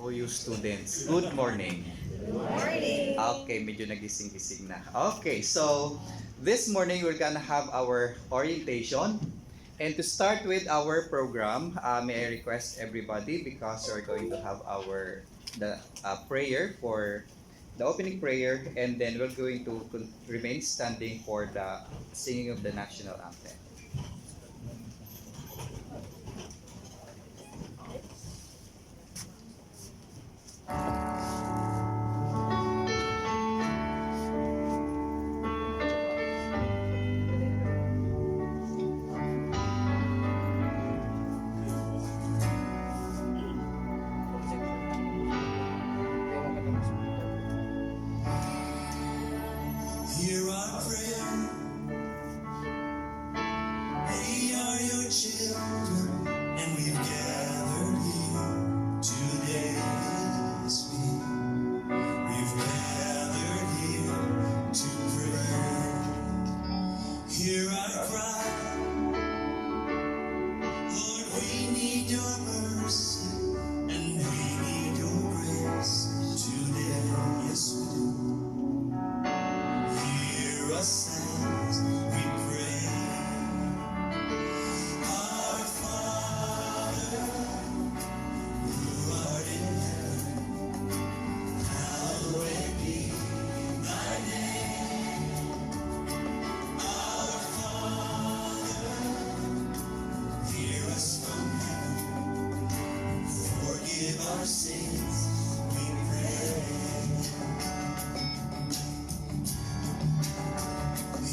OU students. Good morning. Good morning. Okay, medyo nagising-gising na. Okay, so this morning we're gonna have our orientation. And to start with our program, may I request everybody, because we're going to have the prayer for the opening prayer, and then we're going to remain standing for the singing of the national anthem. Hear our prayer. We are your children, and we've gathered here today to speak. We've gathered here to pray. Hear our cry. Lord, we need your mercy, and we need your grace today. Yes, we do. Hear us as we pray. Our Father, who art in heaven, hallowed be thy name. Our Father, hear us from heaven. Forgive our sins, we pray.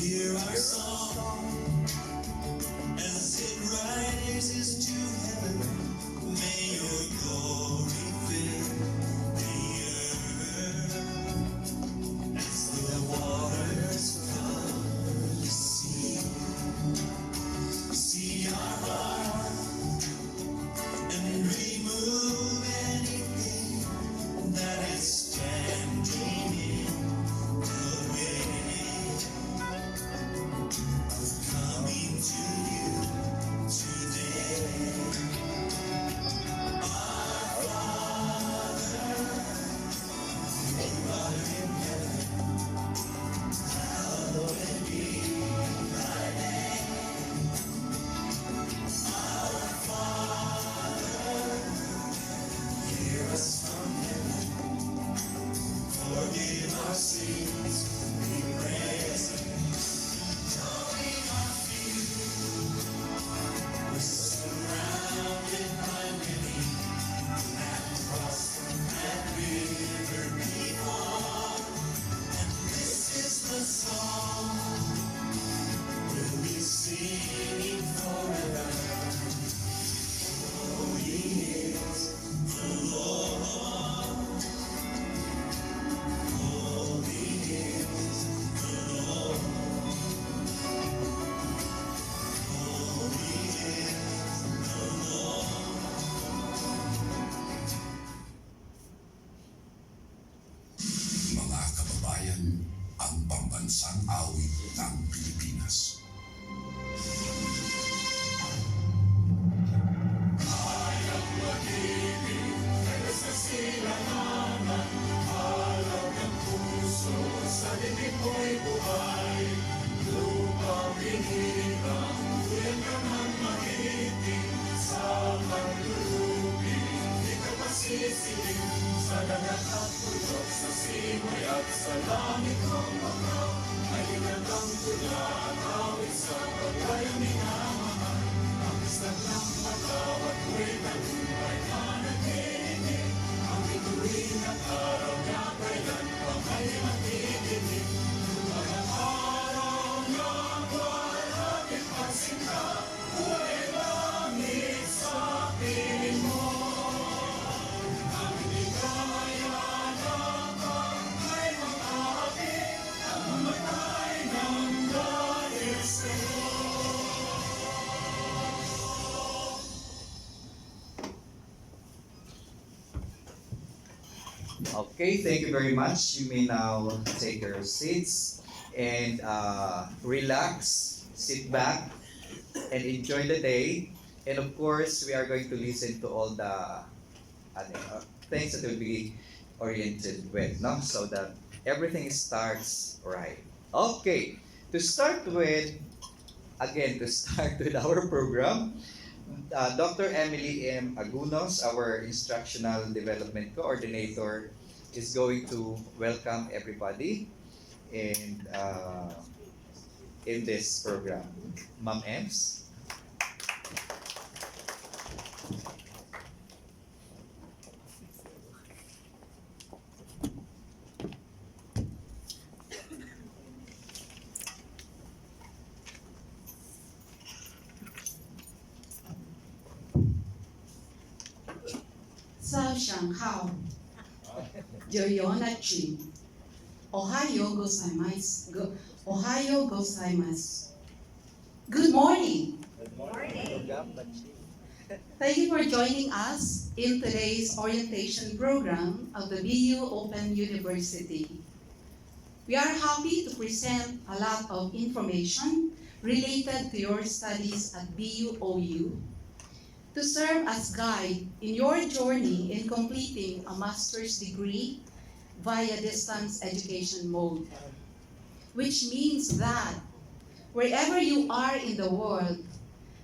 Hear our song as it rises to heaven. May your glory fill the earth as the waters cover the sea. See our heart and remove anything that is standing in the way. Coming to you today. Our Father, who art in heaven, hallowed be thy name. Our Father, hear us from heaven. Forgive our sins, we pray. We're surrounded by many that cross that river before, and this is the song we'll be singing forever. Holy is the Lord. Holy is the Lord. Holy is the Lord. Mga kababayan, ang pambansang awit ng Pilipinas. Okay, thank you very much. You may now take your seats and relax, sit back, and enjoy the day. And of course, we are going to listen to all the things that we'll be oriented with, no? So that everything starts right. Okay, to start with, to start with our program, Dr. Emily M. Agunos, our Instructional Development Coordinator, is going to welcome everybody in this program. Ma'am Ems. Sao Shang Hao, Joyonachi, Ohio gozaimasu. Ohio gozaimasu. Good morning. Good morning. Thank you for joining us in today's orientation program of the BU Open University. We are happy to present a lot of information related to your studies at BUOU to serve as guide in your journey in completing a master's degree via distance education mode, which means that wherever you are in the world,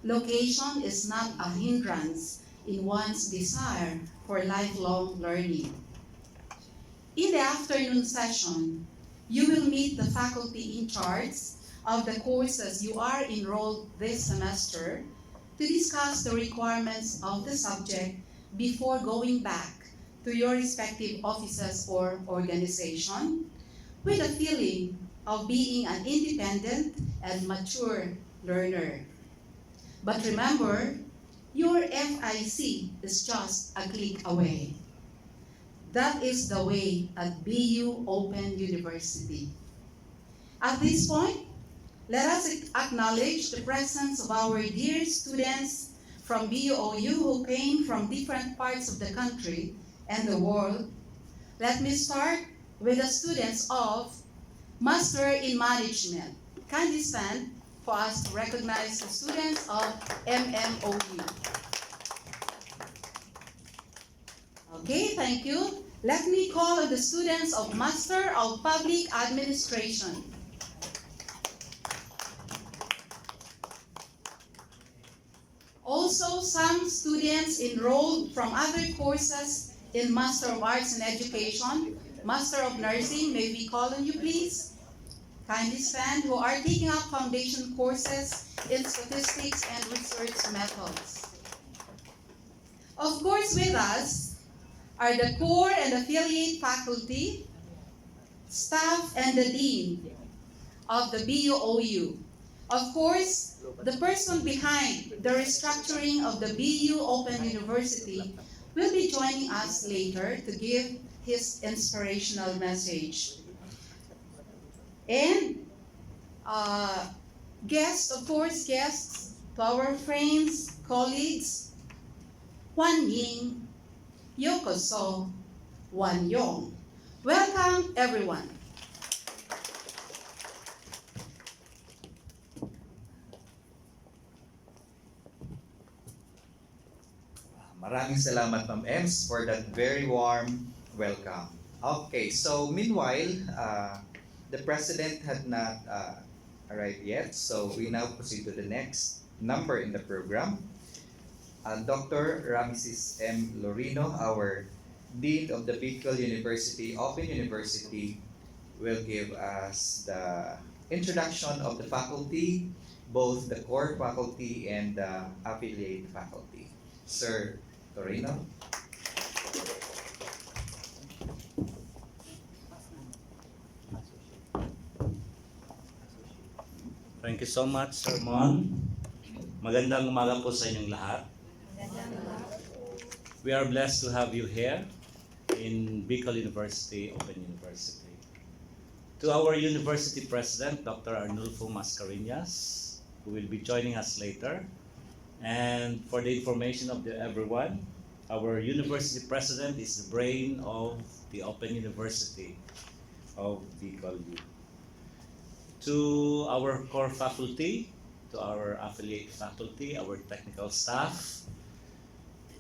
location is not a hindrance in one's desire for lifelong learning. In the afternoon session, you will meet the faculty in charge of the courses you are enrolled this semester to discuss the requirements of the subject before going back to your respective offices or organization with a feeling of being an independent and mature learner. But remember, your FIC is just a click away. That is the way at BU Open University. At this point, let us acknowledge the presence of our dear students from BUOU who came from different parts of the country and the world. Let me start with the students of Master in Management. Kindly stand for us to recognize the students of MMOU. Okay, thank you. Let me call on the students of Master of Public Administration. Also, some students enrolled from other courses in Master of Arts in Education, Master of Nursing, may we call on you please? Kindly stand, who are taking up foundation courses in statistics and research methods. Of course, with us are the core and affiliate faculty, staff, and the dean of the BUOU. Of course, the person behind the restructuring of the BU Open University will be joining us later to give his inspirational message. And guests to our friends, colleagues, Wan Ying, Yokoso, Wan Yong. Welcome, everyone. Maraming salamat, Ma'am Ems, for that very warm welcome. Okay, so meanwhile, the President had not arrived yet, so we now proceed to the next number in the program. Dr. Ramses M. Lorino, our Dean of the Bicol University, Open University, will give us the introduction of the faculty, both the core faculty and the affiliate faculty. Sir Lorino. Thank you so much, Sir Mon. Magandang umaga po sa inyong lahat. We are blessed to have you here in Bicol University, Open University. To our University President, Dr. Arnulfo Mascareñas, who will be joining us later. And for the information of everyone, our University President is the brain of the Open University of Bicol U. To our core faculty, to our affiliate faculty, our technical staff,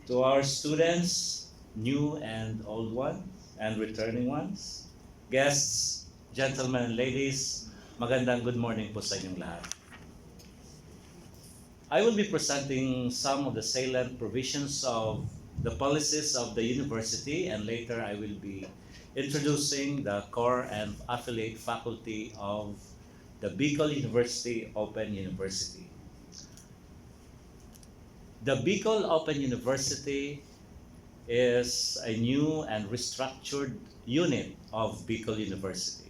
to our students, new and old ones, and returning ones, guests, gentlemen and ladies, magandang good morning po sa inyong lahat. I will be presenting some of the salient provisions of the policies of the university, and later I will be introducing the core and affiliate faculty of the Bicol University Open University. The Bicol Open University is a new and restructured unit of Bicol University.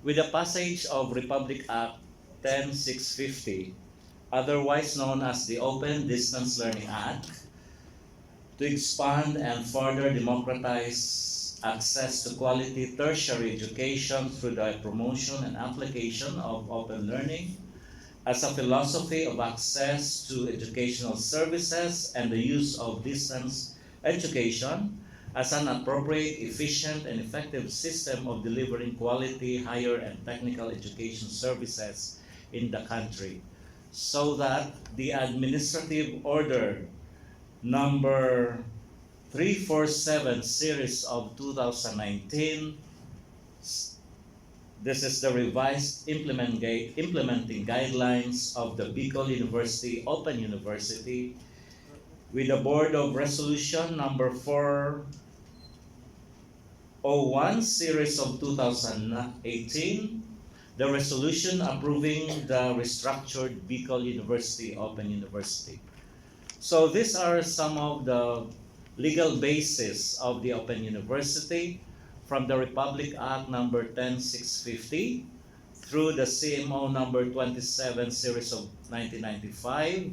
With the passage of Republic Act 10650, otherwise known as the Open Distance Learning Act, to expand and further democratize access to quality tertiary education through the promotion and application of open learning as a philosophy of access to educational services and the use of distance education as an appropriate, efficient, and effective system of delivering quality higher and technical education services in the country, so that the Administrative Order number 347 series of 2019, this is the revised implementing guidelines of the Bicol University Open University, with the Board of Resolution number 401 series of 2018, the resolution approving the restructured Bicol University Open University. So these are some of the legal basis of the Open University, from the Republic Act number 10650 through the CMO number 27 series of 1995,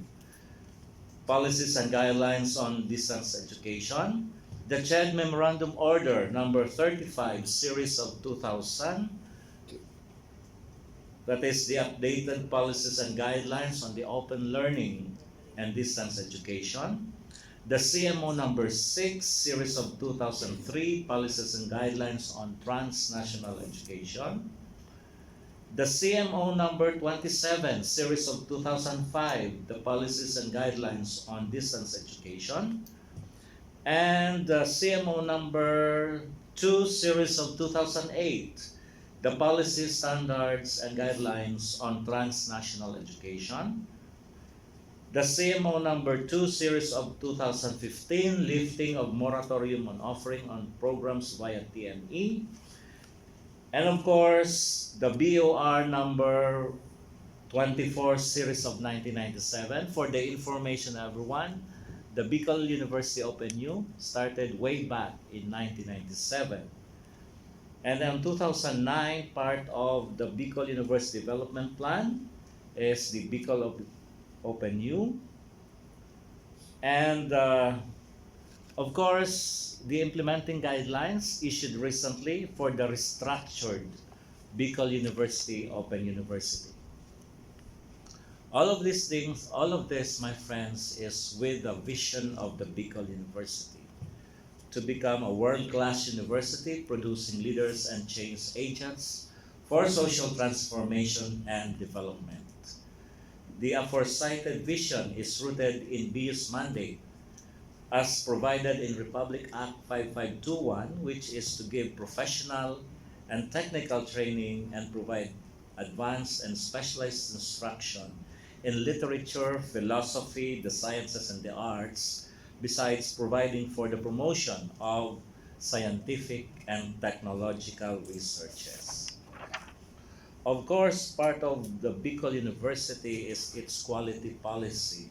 policies and guidelines on distance education, the CHED Memorandum Order number 35 series of 2000, that is the updated policies and guidelines on the open learning and distance education, the CMO number 6 series of 2003, policies and guidelines on transnational education, the CMO number 27 series of 2005, the policies and guidelines on distance education, and the CMO number 2 series of 2008, the policy standards and guidelines on transnational education, the CMO number 2 series of 2015, lifting of moratorium on offering on programs via TME, and of course the BOR number 24 series of 1997. For the information of everyone, the Bicol University Open U started way back in 1997. And then 2009, part of the Bicol University Development Plan is the Bicol Open U. And of course, the implementing guidelines issued recently for the restructured Bicol University Open University. All of these things, all of this, my friends, is with the vision of the Bicol University to become a world-class university producing leaders and change agents for social transformation and development. The aforecited vision is rooted in BU's mandate as provided in Republic Act 5521, which is to give professional and technical training and provide advanced and specialized instruction in literature, philosophy, the sciences, and the arts, besides providing for the promotion of scientific and technological researches. Of course, part of the Bicol University is its quality policy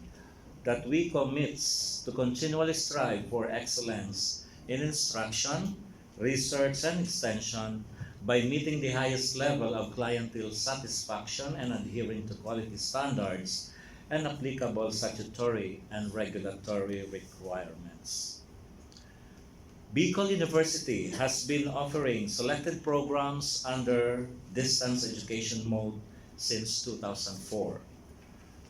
that we commit to continually strive for excellence in instruction, research, and extension by meeting the highest level of clientele satisfaction and adhering to quality standards and applicable statutory and regulatory requirements. Bicol University has been offering selected programs under distance education mode since 2004.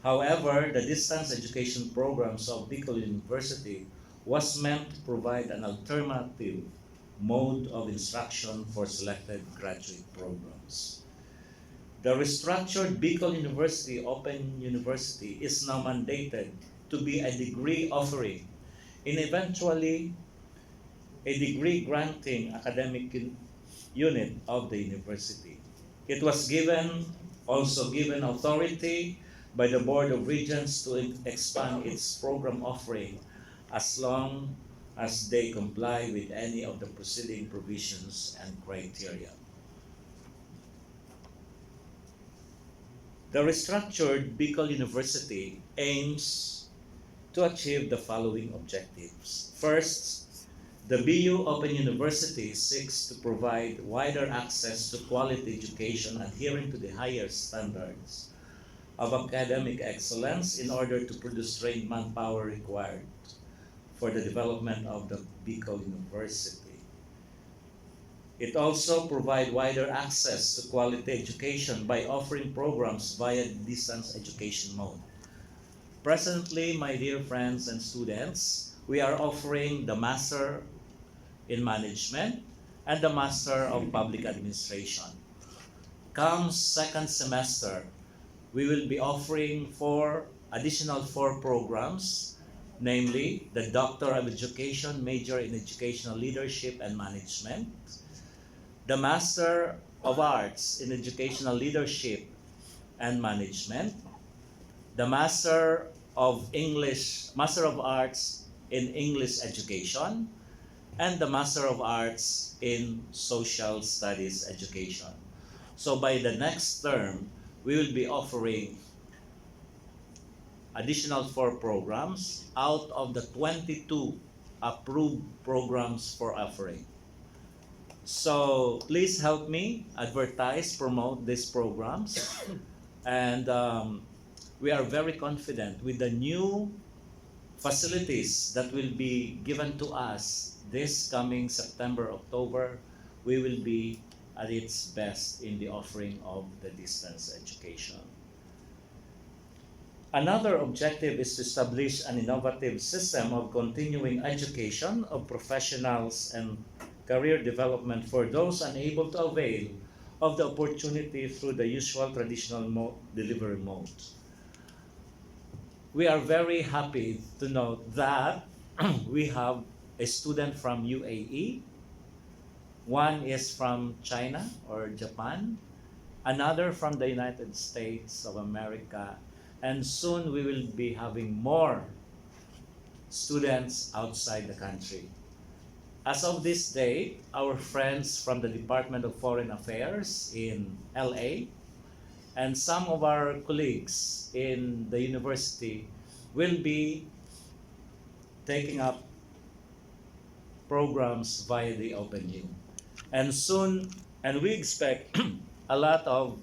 However, the distance education programs of Bicol University was meant to provide an alternative mode of instruction for selected graduate programs. The restructured Bicol University Open University is now mandated to be a degree offering in eventually a degree granting academic unit of the university. It was also given authority by the Board of Regents to expand its program offering as long as they comply with any of the preceding provisions and criteria. The restructured Bicol University aims to achieve the following objectives. First, the BU Open University seeks to provide wider access to quality education adhering to the higher standards of academic excellence in order to produce trained manpower required for the development of the Bicol University. It also provides wider access to quality education by offering programs via distance education mode. Presently, my dear friends and students, we are offering the Master in Management and the Master of Public Administration. Come second semester, we will be offering additional four programs, namely the Doctor of Education, Major in Educational Leadership and Management, the Master of Arts in Educational Leadership and Management, the Master of Arts in English Education, and the Master of Arts in Social Studies Education. So by the next term, we will be offering additional 4 programs out of the 22 approved programs for offering. So please help me advertise, promote these programs. And we are very confident with the new facilities that will be given to us this coming September, October. We will be at its best in the offering of the distance education. Another objective is to establish an innovative system of continuing education of professionals and career development for those unable to avail of the opportunity through the usual traditional delivery mode. We are very happy to note that we have a student from UAE, one is from China or Japan, another from the United States of America, and soon we will be having more students outside the country. As of this date, our friends from the Department of Foreign Affairs in LA and some of our colleagues in the university will be taking up programs via the OpenU. And soon, and we expect a lot of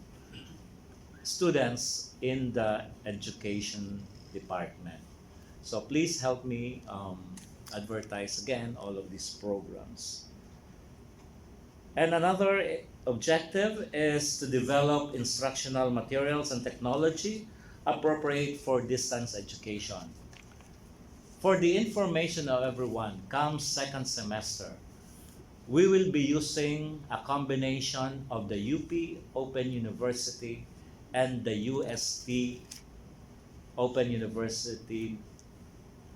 students in the education department. So please help me advertise again all of these programs. And another objective is to develop instructional materials and technology appropriate for distance education. For the information of everyone, come second semester, we will be using a combination of the UP Open University and the UST Open University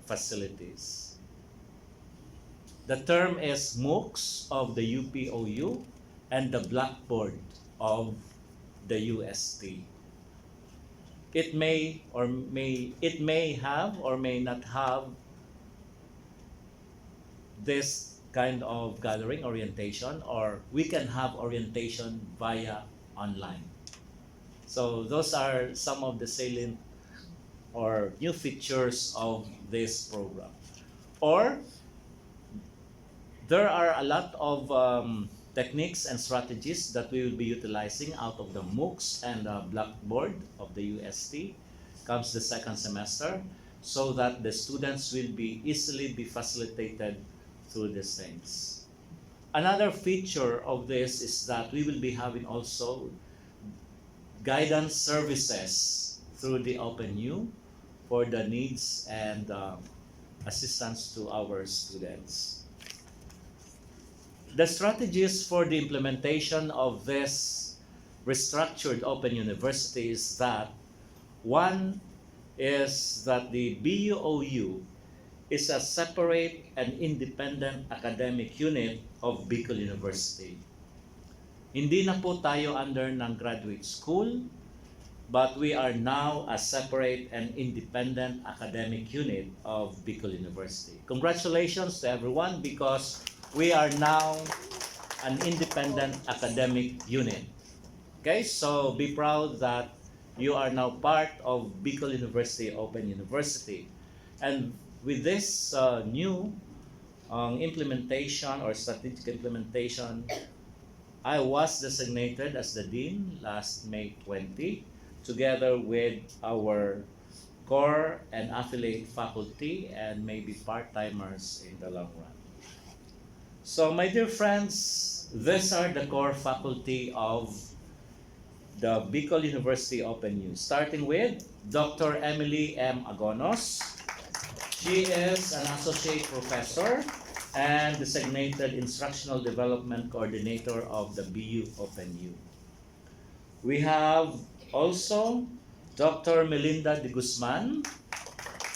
facilities. The term is MOOCs of the UPOU and the Blackboard of the UST. It may have or may not have this kind of gathering orientation, or we can have orientation via online. So those are some of the salient or new features of this program. Or there are a lot of techniques and strategies that we will be utilizing out of the MOOCs and the Blackboard of the UST comes the second semester, so that the students will be easily be facilitated through these things. Another feature of this is that we will be having also guidance services through the OpenU for the needs and assistance to our students. The strategies for the implementation of this restructured Open University is that one is that the BUOU is a separate and independent academic unit of Bicol University. Hindi na po tayo under ng graduate school, but we are now a separate and independent academic unit of Bicol University. Congratulations to everyone because we are now an independent academic unit. Okay, so be proud that you are now part of Bicol University Open University. And with this new implementation or strategic implementation, I was designated as the Dean last May 20, together with our core and affiliate faculty and maybe part-timers in the long run. So my dear friends, these are the core faculty of the Bicol University Open U, starting with Dr. Emily M. Agonos. She is an associate professor and designated Instructional Development Coordinator of the BU Open U. We have also Dr. Melinda de Guzman,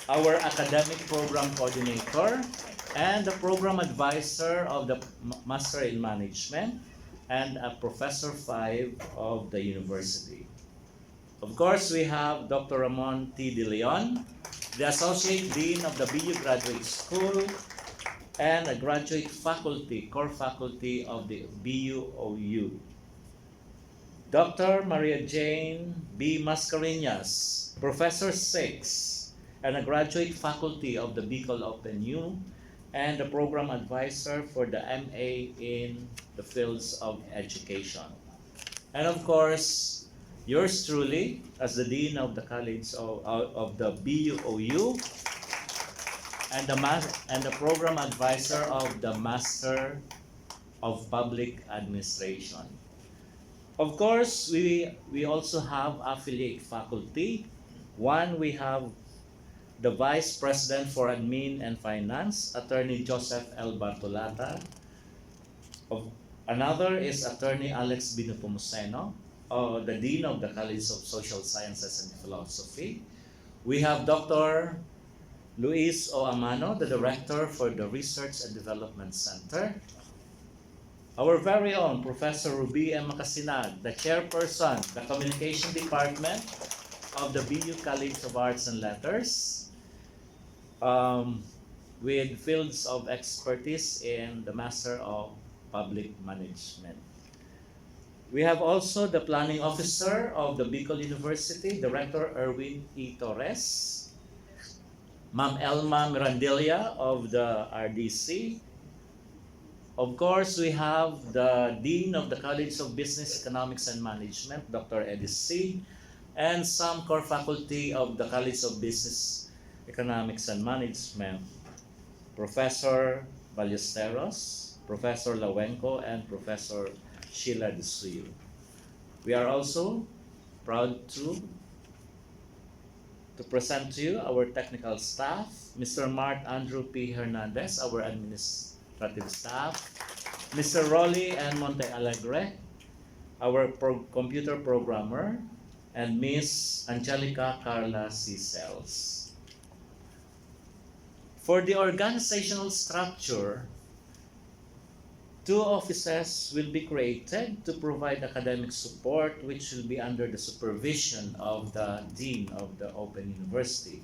our Academic Program Coordinator and the Program Advisor of the Master in Management and a Professor 5 of the University. Of course, we have Dr. Ramon T. De Leon, the Associate Dean of the BU Graduate School and a graduate faculty, core faculty of the BUOU. Dr. Maria Jane B. Mascareñas, Professor 6, and a graduate faculty of the Bicol Open U, and the Program Advisor for the MA in the fields of education. And of course, yours truly, as the Dean of the College of the BUOU, and the Program Advisor of the Master of Public Administration. Of course, we also have affiliate faculty. One, we have the Vice President for Admin and Finance, Attorney Joseph L. Bartolata. Another is Attorney Alex Binupomuceno, the Dean of the College of Social Sciences and Philosophy. We have Dr. Luis O. Amano, the Director for the Research and Development Center. Our very own Professor Ruby M. Macasinag, the Chairperson, the Communication Department of the BU College of Arts and Letters, with fields of expertise in the Master of Public Management. We have also the Planning Officer of the Bicol University, Director Erwin E. Torres, Ma'am Elma Mirandilla of the RDC. Of course, we have the Dean of the College of Business, Economics and Management, Dr. Edis C., and some core faculty of the College of Business, Economics and Management, Professor Ballesteros, Professor Lawenco, and Professor Sheila De Suyo. We are also proud to present to you our technical staff, Mr. Mark Andrew P. Hernandez, our administrative staff, Mr. Rolly and Monte Alegre, our computer programmer, and Miss Angelica Carla C. Sells. For the organizational structure, 2 offices will be created to provide academic support, which will be under the supervision of the Dean of the Open University,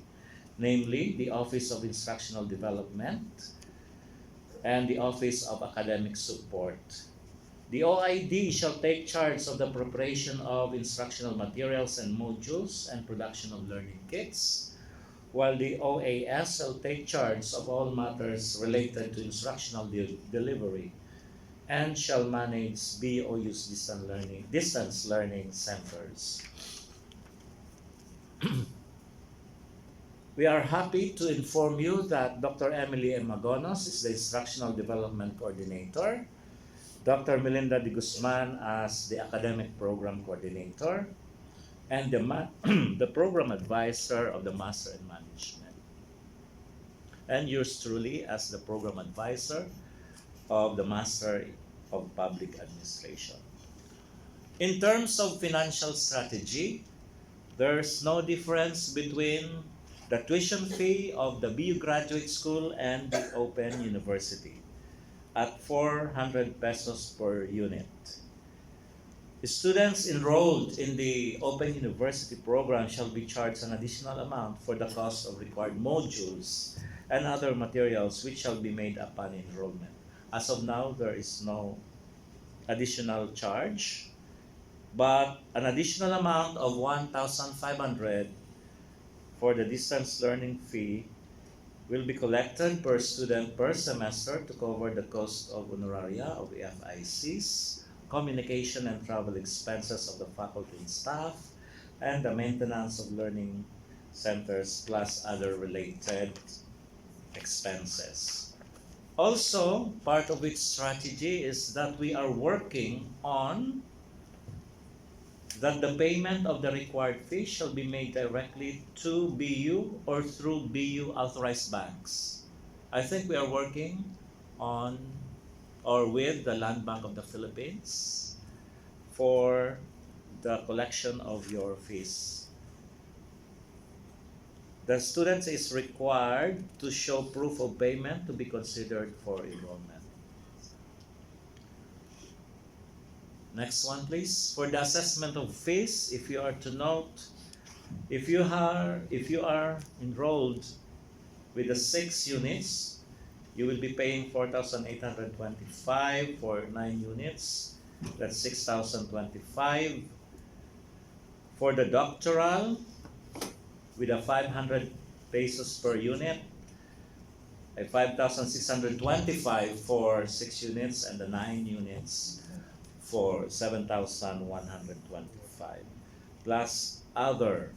namely the Office of Instructional Development and the Office of Academic Support. The OID shall take charge of the preparation of instructional materials and modules and production of learning kits, while the OAS shall take charge of all matters related to instructional delivery and shall manage BOU's distance learning centers. We are happy to inform you that Dr. Emily M. Agonos is the Instructional Development Coordinator, Dr. Melinda de Guzman as the Academic Program Coordinator, and the Program Advisor of the Master in Management. And yours truly as the Program Advisor of the Master of Public Administration. In terms of financial strategy, there's no difference between the tuition fee of the BU Graduate School and the Open University at 400 pesos per unit. Students enrolled in the Open University program shall be charged an additional amount for the cost of required modules and other materials which shall be made upon enrollment. As of now, there is no additional charge, but an additional amount of 1,500 for the distance learning fee will be collected per student per semester to cover the cost of honoraria of FICs, communication and travel expenses of the faculty and staff, and the maintenance of learning centers plus other related expenses. Also, part of its strategy is that we are working on that the payment of the required fee shall be made directly to BU or through BU authorized banks. I think we are working on or with the Land Bank of the Philippines for the collection of your fees. The student is required to show proof of payment to be considered for enrollment. Next one, please. For the assessment of fees, if you are to note, if you are enrolled with the 6 units, you will be paying 4,825 for 9 units. That's 6,025. For the doctoral, with a 500 pesos per unit, a 5,625 for 6 units, and the 9 units for 7,125, plus other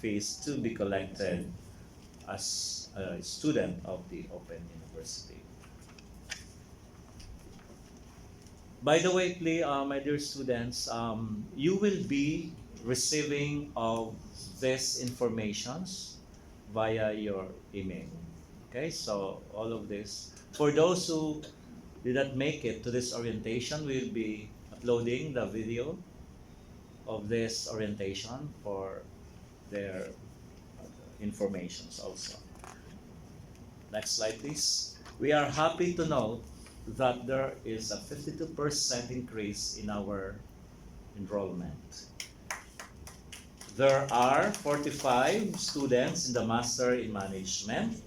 fees to be collected as a student of the Open University. By the way, please, my dear students, you will be receiving of these informations via your email. Okay, so all of this. For those who did not make it to this orientation, we will be uploading the video of this orientation for their informations also. Next slide, please. We are happy to note that there is a 52% increase in our enrollment. There are 45 students in the Master in Management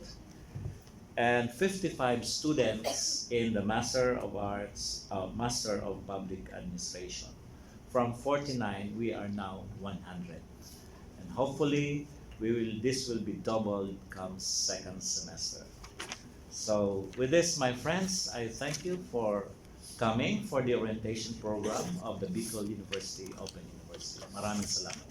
and 55 students in the Master of Arts, Master of Public Administration. From 49, we are now 100. And hopefully, this will be doubled come second semester. So with this, my friends, I thank you for coming for the orientation program of the Bicol University Open University. Maraming salamat.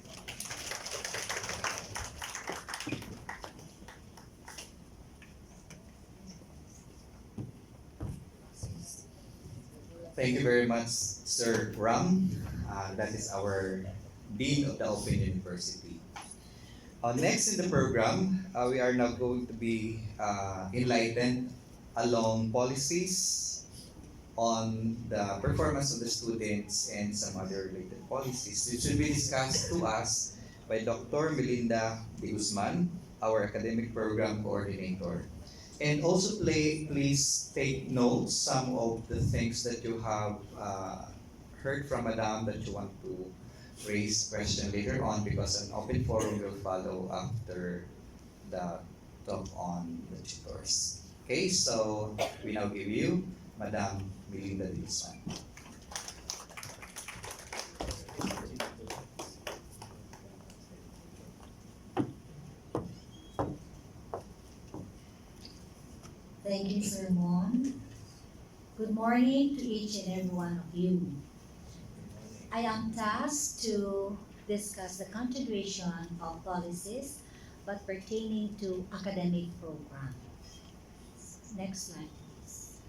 Thank you very much, Sir Ram. That is our Dean of the Open University. Next in the program, we are now going to be enlightened along policies on the performance of the students and some other related policies. This will be discussed to us by Dr. Melinda De Guzman, our academic program coordinator. And also please take notes some of the things that you have heard from Madam that you want to raise question later on, because an open forum will follow after the talk on the tutors. Okay, so we now give you Madam Melinda De Guzman. Thank you, Sir Mon. Good morning to each and every one of you. I am tasked to discuss the continuation of policies but pertaining to academic programs. Next slide, please.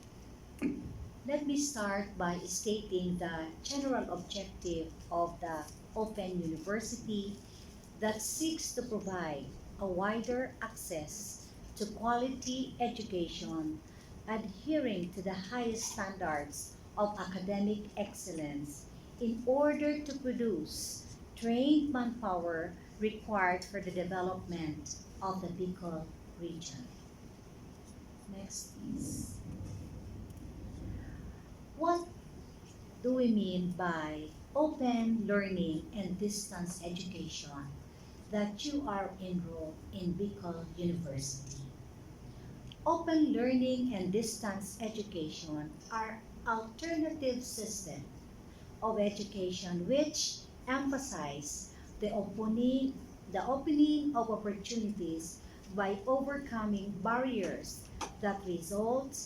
Let me start by stating the general objective of the Open University that seeks to provide a wider access to quality education, adhering to the highest standards of academic excellence in order to produce trained manpower required for the development of the Bicol region. Next, please. What do we mean by open learning and distance education that you are enrolled in Bicol University? Open learning and distance education are alternative systems of education which emphasize the opening of opportunities by overcoming barriers that result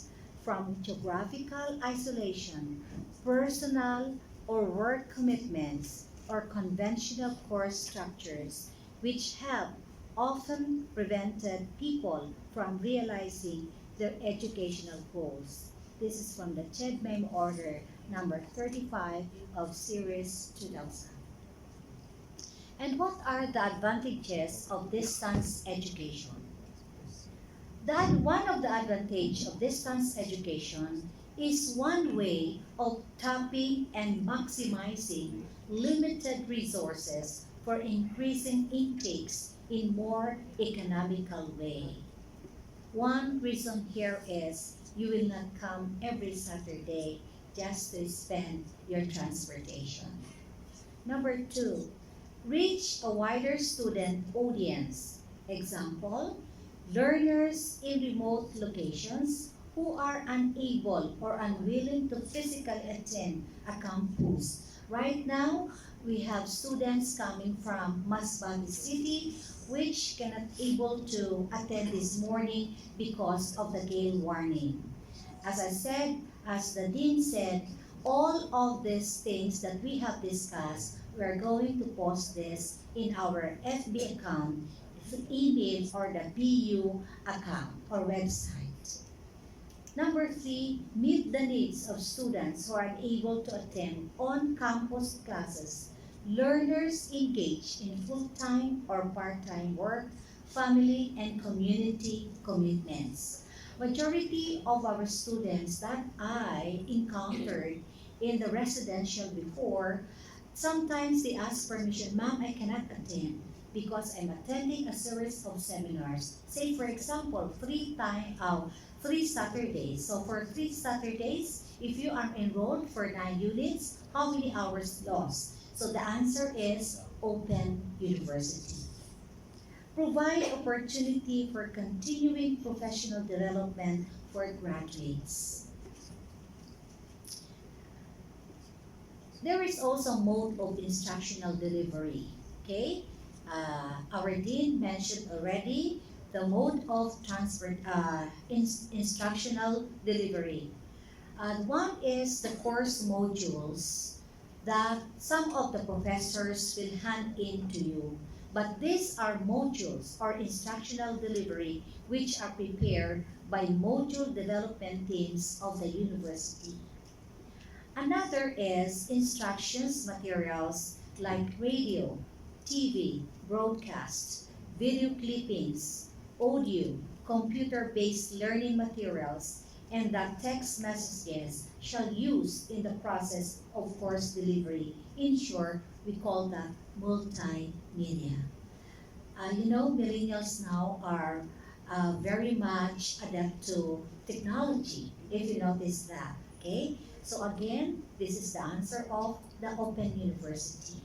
from geographical isolation, personal or work commitments, or conventional course structures which have often prevented people from realizing their educational goals. This is from the CHED Order number 35 of Series 2000. And what are the advantages of distance education? One of the advantages of distance education is one way of tapping and maximizing limited resources for increasing intakes in more economical way. One reason here is you will not come every Saturday just to spend your transportation. Number 2, reach a wider student audience. Example, learners in remote locations who are unable or unwilling to physically attend a campus. Right now, we have students coming from Masbate City which cannot able to attend this morning because of the gale warning. As I said, as the Dean said, all of these things that we have discussed, we are going to post this in our FB account, email, or the BU account or website. Number 3, meet the needs of students who are unable to attend on-campus classes, learners engaged in full-time or part-time work, family and community commitments. Majority of our students that I encountered in the residential before, sometimes they ask permission, "Ma'am, I cannot attend because I'm attending a series of seminars." Say for example, 3 Saturdays. So for 3 Saturdays, if you are enrolled for 9 units, how many hours lost? So the answer is Open University. Provide opportunity for continuing professional development for graduates. There is also mode of instructional delivery. Okay, our dean mentioned already the mode of instructional delivery. One is the course modules that some of the professors will hand in to you. But these are modules or instructional delivery which are prepared by module development teams of the university. Another is instructions materials like radio, TV, broadcast, video clippings, audio, computer-based learning materials, and that text messages shall use in the process of course delivery. In short, we call that multimedia. Millennials now are very much adept to technology, if you notice that, okay? So again, this is the answer of the Open University.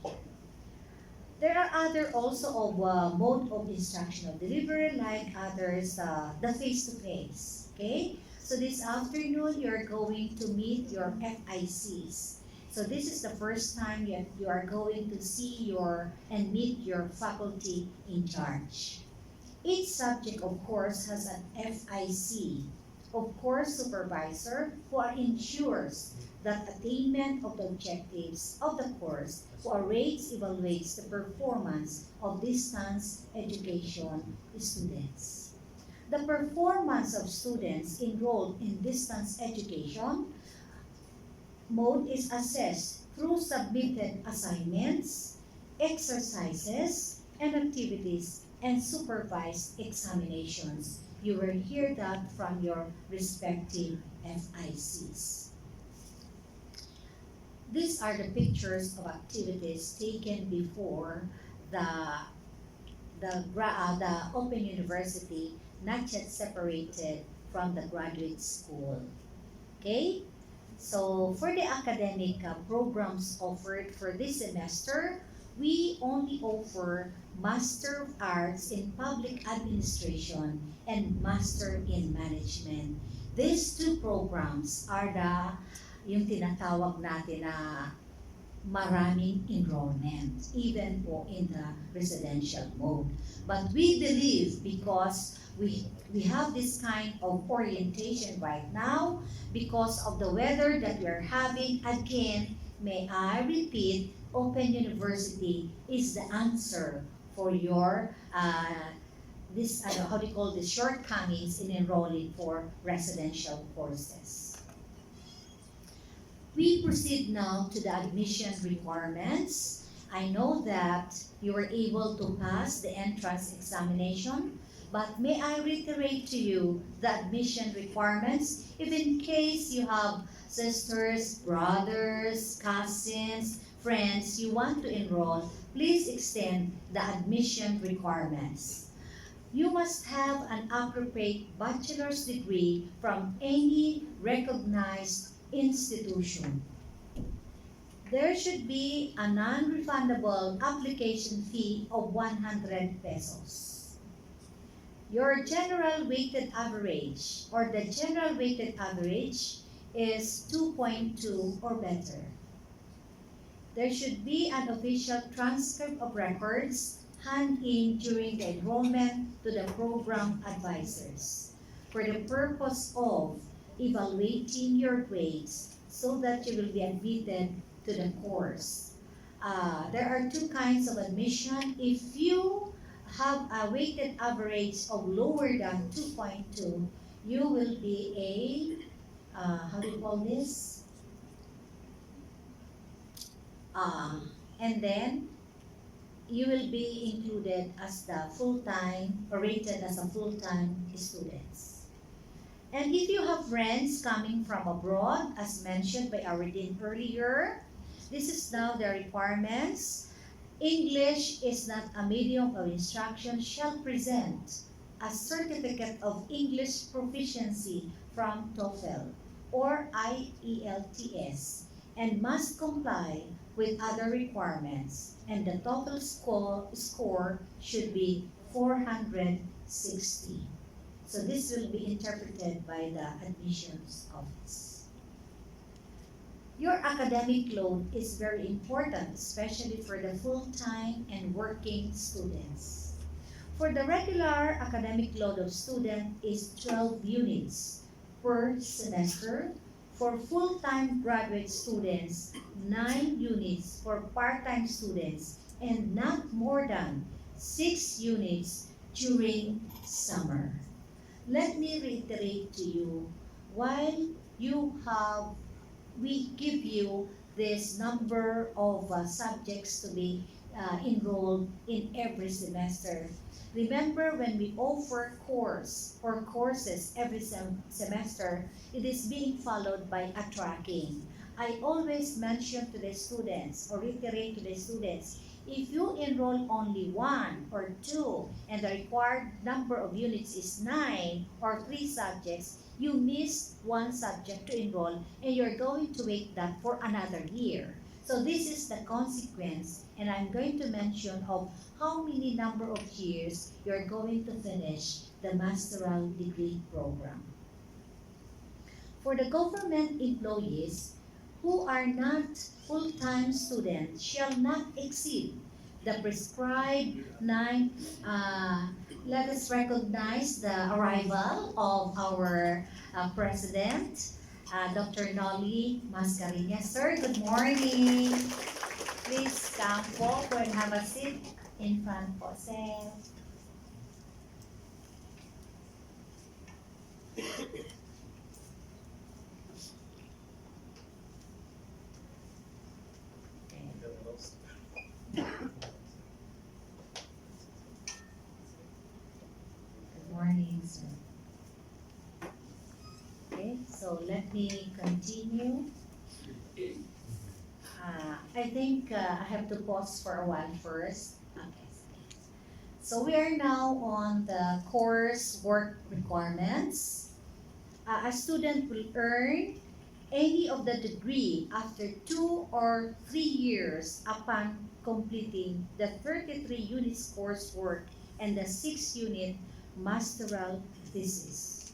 There are other also of mode of instructional delivery like others, the face-to-face, okay? So this afternoon, you're going to meet your FICs. So this is the first time you are going to see and meet your faculty in charge. Each subject, of course, has an FIC, of course, supervisor, who ensures that attainment of the objectives of the course, who evaluates the performance of distance education students. The performance of students enrolled in distance education mode is assessed through submitted assignments, exercises, and activities, and supervised examinations. You will hear that from your respective FICs. These are the pictures of activities taken before the the Open University not yet separated from the graduate school. Okay? So for the academic programs offered for this semester, we only offer Master of Arts in Public Administration and Master in Management. These two programs are yung tinatawag natin na maraming enrollment, even po in the residential mode. But we believe because we have this kind of orientation right now, because of the weather that we are having, again, may I repeat, Open University is the answer for your this how do you call this, shortcomings in enrolling for residential courses. We proceed now to the admission requirements. I know that you were able to pass the entrance examination, but may I reiterate to you the admission requirements, if in case you have sisters, brothers, cousins, friends you want to enroll, please extend the admission requirements. You must have an appropriate bachelor's degree from any recognized institution. There should be a non-refundable application fee of 100 pesos. Your general weighted average or the general weighted average is 2.2 or better. There should be an official transcript of records hand in during the enrollment to the program advisors for the purpose of evaluating your grades so that you will be admitted to the course. There are two kinds of admission. If you have a weighted average of lower than 2.2, you will be a, how do you call this? And then you will be included as the full-time or rated as a full-time students. And if you have friends coming from abroad, as mentioned by our dean earlier, this is now the requirements. English is not a medium of instruction shall present a certificate of English proficiency from TOEFL or IELTS and must comply with other requirements, and the total score should be 460. So this will be interpreted by the admissions office. Your academic load is very important, especially for the full-time and working students. For the regular academic load of student is 12 units per semester. For full-time graduate students, 9 units for part-time students, and not more than 6 units during summer. Let me reiterate to you, while we give you this number of subjects to be enrolled in every semester. Remember, when we offer course or courses every semester, it is being followed by a tracking. I always mention to the students or reiterate to the students, if you enroll only 1 or 2 and the required number of units is 9 or 3 subjects, you miss 1 subject to enroll and you're going to wait that for another year. So this is the consequence, and I'm going to mention of how many number of years you're going to finish the masteral degree program. For the government employees who are not full-time students shall not exceed the prescribed 9. Let us recognize the arrival of our President, Dr. Nolly Mascarinha. Sir, good morning. Please come po and have a seat in front po, sir. Good morning, sir. Okay, so let me continue. I think I have to pause for a while first. Okay. So we are now on the course work requirements. A student will earn any of the degree after 2 or 3 years upon completing the 33 units coursework and the 6-unit masteral thesis.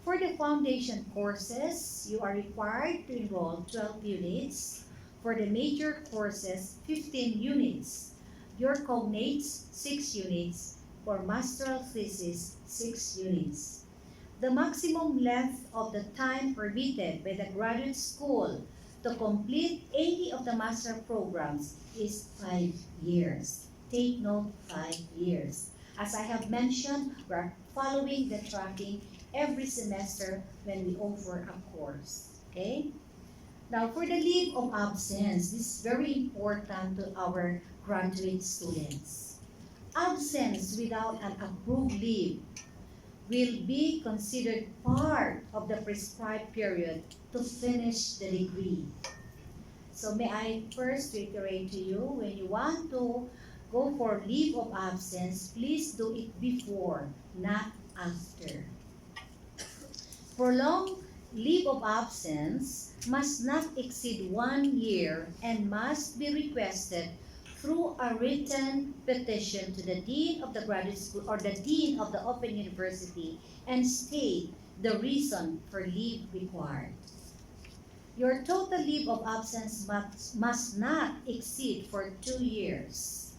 For the foundation courses, you are required to enroll 12 units. For the major courses, 15 units. Your cognates, 6 units. For masteral thesis, 6 units. The maximum length of the time permitted by the graduate school to complete any of the master programs is 5 years. Take note, 5 years. As I have mentioned, we are following the tracking every semester when we offer a course. Okay? Now, for the leave of absence, this is very important to our graduate students. Absence without an approved leave will be considered part of the prescribed period to finish the degree. So may I first reiterate to you, when you want to go for leave of absence, please do it before, not after. Prolonged leave of absence must not exceed 1 year and must be requested through a written petition to the Dean of the Graduate School or the Dean of the Open University and state the reason for leave required. Your total leave of absence must not exceed for 2 years.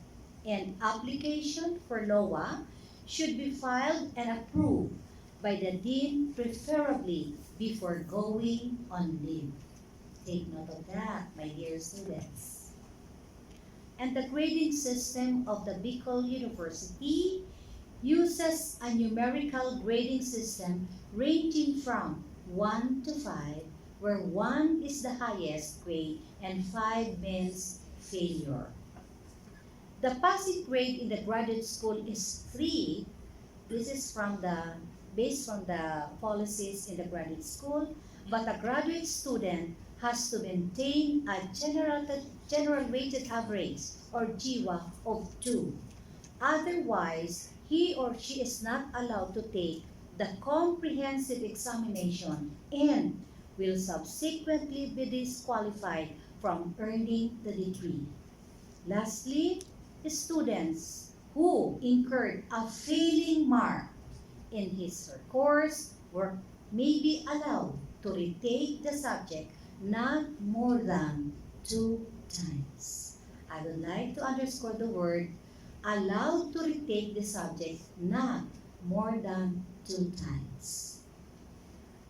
And application for LOA should be filed and approved by the Dean, preferably before going on leave. Take note of that, my dear students. And the grading system of the Bicol University uses a numerical grading system ranging from 1 to 5, where 1 is the highest grade and 5 means failure. The passing grade in the graduate school is 3. This is based on the policies in the graduate school, but a graduate student has to maintain a general weighted average or GWA of 2. Otherwise, he or she is not allowed to take the comprehensive examination and will subsequently be disqualified from earning the degree. Lastly, students who incurred a failing mark in his or course work may be allowed to retake the subject not more than 2 times. I would like to underscore the word allowed to retake the subject not more than 2 times.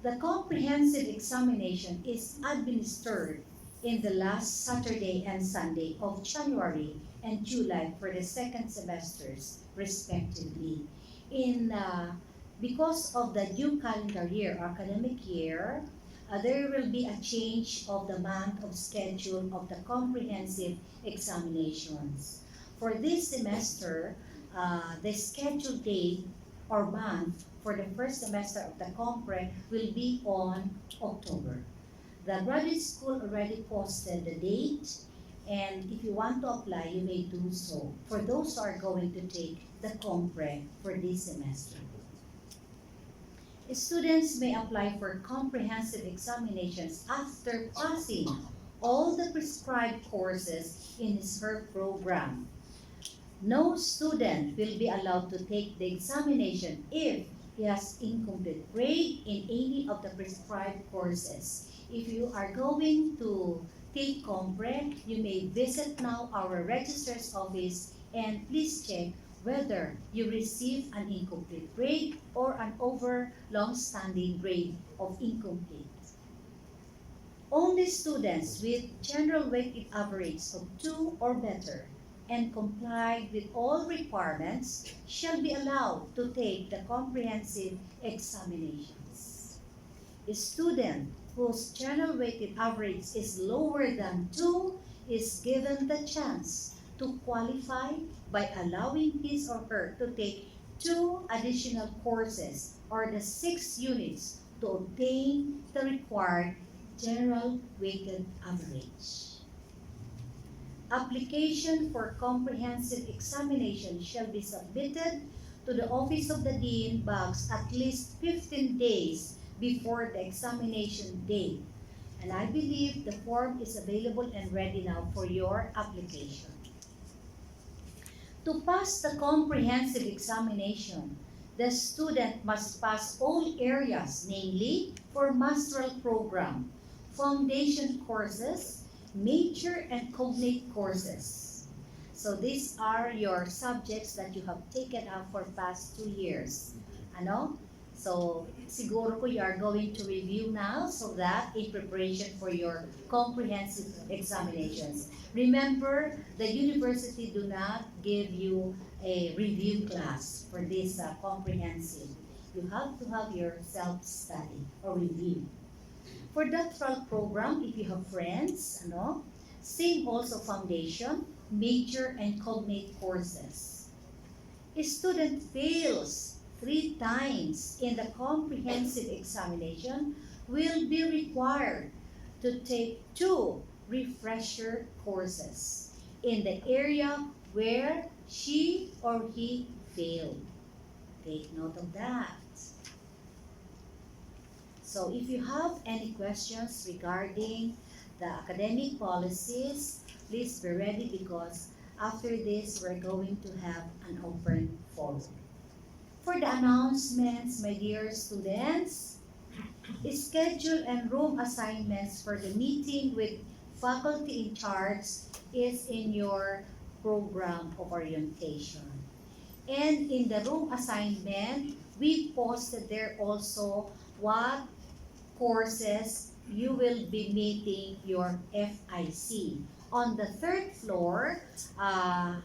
The comprehensive examination is administered in the last Saturday and Sunday of January and July for the second semesters, respectively. Because of the new calendar year, or academic year, there will be a change of the month of schedule of the comprehensive examinations. For this semester, the scheduled date or month for the first semester of the compre will be on October. The graduate school already posted the date, and if you want to apply, you may do so for those who are going to take the compre for this semester. Students may apply for comprehensive examinations after passing all the prescribed courses in his or her program. No student will be allowed to take the examination if he has incomplete grade in any of the prescribed courses. If you are going to take compre, you may visit now our registrar's office and please check whether you receive an incomplete grade or an over long-standing grade of incomplete. Only students with general weighted average of 2 or better and complied with all requirements shall be allowed to take the comprehensive examinations. A student whose general weighted average is lower than 2 is given the chance to qualify by allowing his or her to take 2 additional courses or the 6 units to obtain the required general weighted average. application for comprehensive examination shall be submitted to the Office of the Dean Box at least 15 days before the examination date. And I believe the form is available and ready now for your application. To pass the comprehensive examination, the student must pass all areas, namely for masteral program, foundation courses, major and cognate courses. So these are your subjects that you have taken up for past 2 years. Ano? So siguro ko you are going to review now so that in preparation for your comprehensive examinations. Remember, the university do not give you a review class for this comprehensive. You have to have your self-study or review. For doctoral program, if you have friends, same also foundation, major and cognate courses. A student fails 3 times in the comprehensive examination will be required to take 2 refresher courses in the area where she or he failed. Take note of that. So if you have any questions regarding the academic policies, please be ready because after this we're going to have an open forum. For the announcements, my dear students, schedule and room assignments for the meeting with faculty in charge is in your program of orientation. And in the room assignment, we posted there also what courses you will be meeting your FIC. On the 3rd floor, the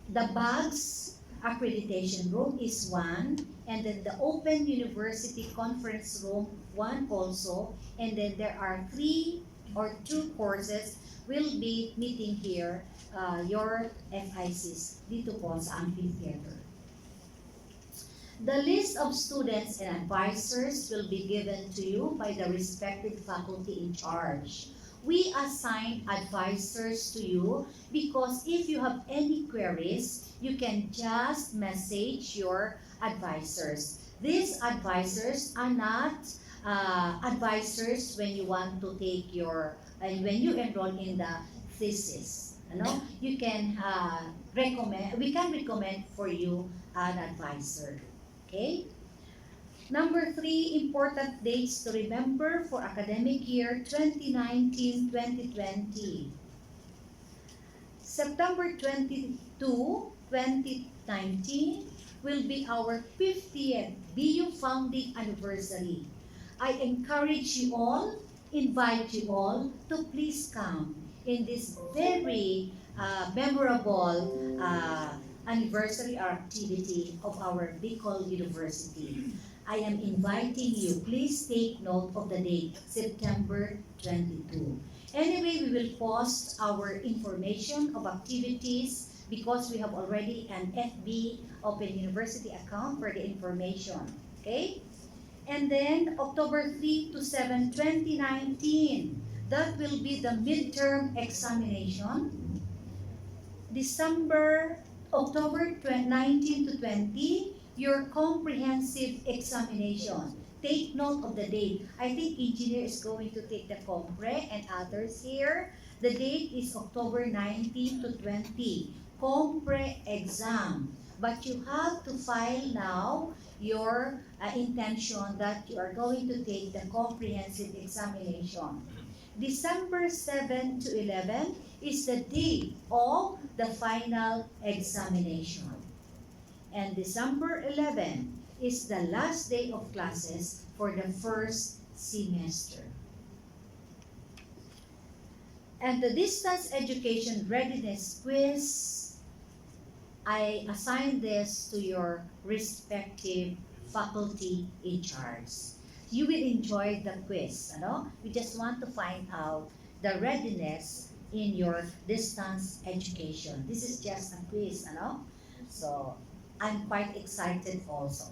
Bldg accreditation room is 1, and then the Open University Conference room 1 also, and then there are 3 or 2 courses will be meeting here, your FICs dito po sa Amphitheater. The list of students and advisors will be given to you by the respective faculty in charge. We assign advisors to you because if you have any queries, you can just message your advisors. These advisors are not advisors when you want to take when you enroll in the thesis. You can we can recommend for you an advisor. Okay? Number 3, important dates to remember for academic year 2019-2020. September 22, 2019 will be our 50th BU founding anniversary. I encourage you all, invite you all to please come in this very memorable anniversary or activity of our Bicol University. I am inviting you, please take note of the date, September 22. Anyway, we will post our information of activities because we have already an FB Open University account for the information. Okay? And then October 3 to 7, 2019, that will be the midterm examination. October 19 to 20, your comprehensive examination. Take note of the date. I think engineer is going to take the compre and others here. The date is October 19 to 20. Compre exam. But you have to file now your intention that you are going to take the comprehensive examination. December 7 to 11 is the date of the final examination. And December 11 is the last day of classes for the first semester. And the distance education readiness quiz, I assign this to your respective faculty in charge. You will enjoy the quiz. We just want to find out the readiness in your distance education. This is just a quiz. So I'm quite excited also.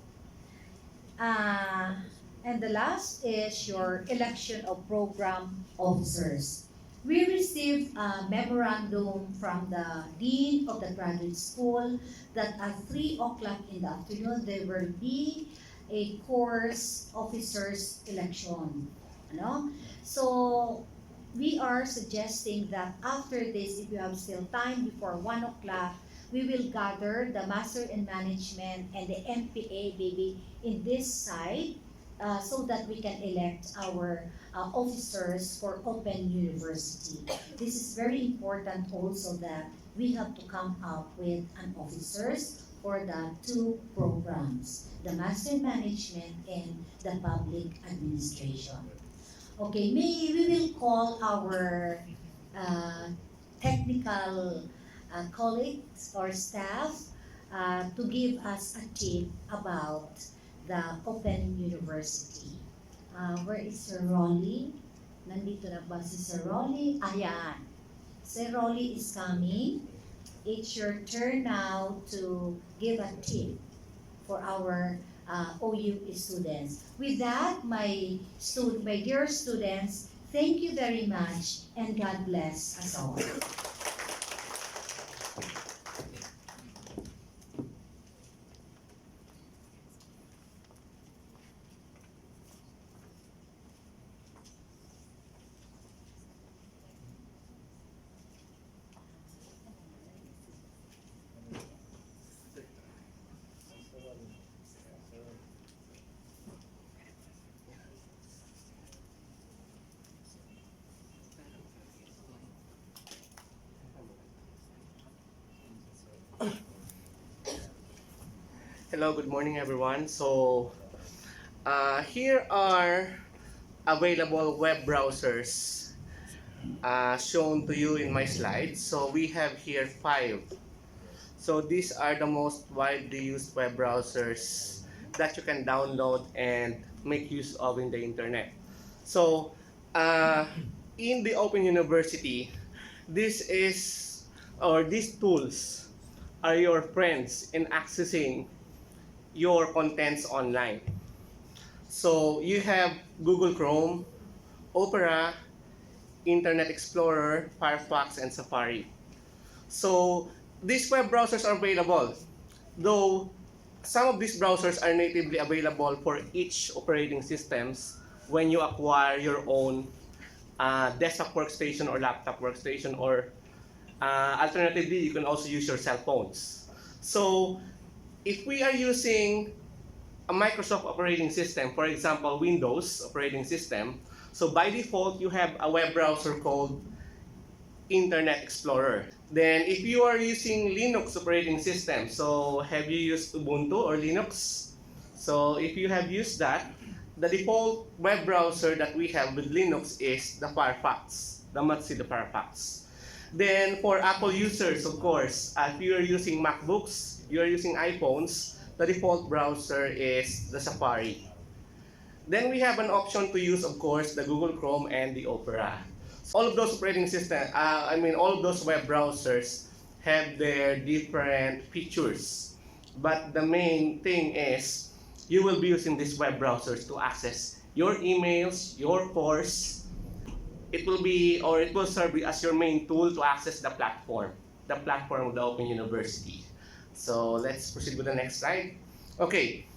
And the last is your election of program officers. We received a memorandum from the Dean of the Graduate School that at 3 o'clock in the afternoon, there will be a course officers election. Ano? So, we are suggesting that after this, if you have still time before 1 o'clock, we will gather the Master in Management and the MPA baby in this side so that we can elect our officers for Open University. This is very important also that we have to come up with an officers for the two programs, the Master in Management and the Public Administration. Okay, we will call our technical colleagues or staff to give us a tip about the Open University. Where is Sir Rolly? Nandito na ba si Sir Rolly? Ayan. Sir Rolly is coming. It's your turn now to give a tip for our OU students. With that, my dear students, thank you very much and God bless us all. Hello, good morning everyone. So, here are available web browsers shown to you in my slides. So, we have here 5. So, these are the most widely used web browsers that you can download and make use of in the internet. So, in the Open University, these tools are your friends in accessing your contents online. So you have Google Chrome, Opera, Internet Explorer, Firefox, and Safari. So these web browsers are available, though some of these browsers are natively available for each operating systems when you acquire your own desktop workstation or laptop workstation, or alternatively, you can also use your cell phones. So if we are using a Microsoft operating system, for example, Windows operating system, so by default, you have a web browser called Internet Explorer. Then if you are using Linux operating system, so have you used Ubuntu or Linux? So if you have used that, the default web browser that we have with Linux is the Firefox, the Mozilla Firefox. Then for Apple users, of course, if you are using MacBooks, you are using iPhones, the default browser is the Safari. Then we have an option to use, of course, the Google Chrome and the Opera. So all of those operating systems, all of those web browsers have their different features. But the main thing is, you will be using these web browsers to access your emails, your course. It will serve as your main tool to access the platform of the Open University. So let's proceed with the next slide. Okay,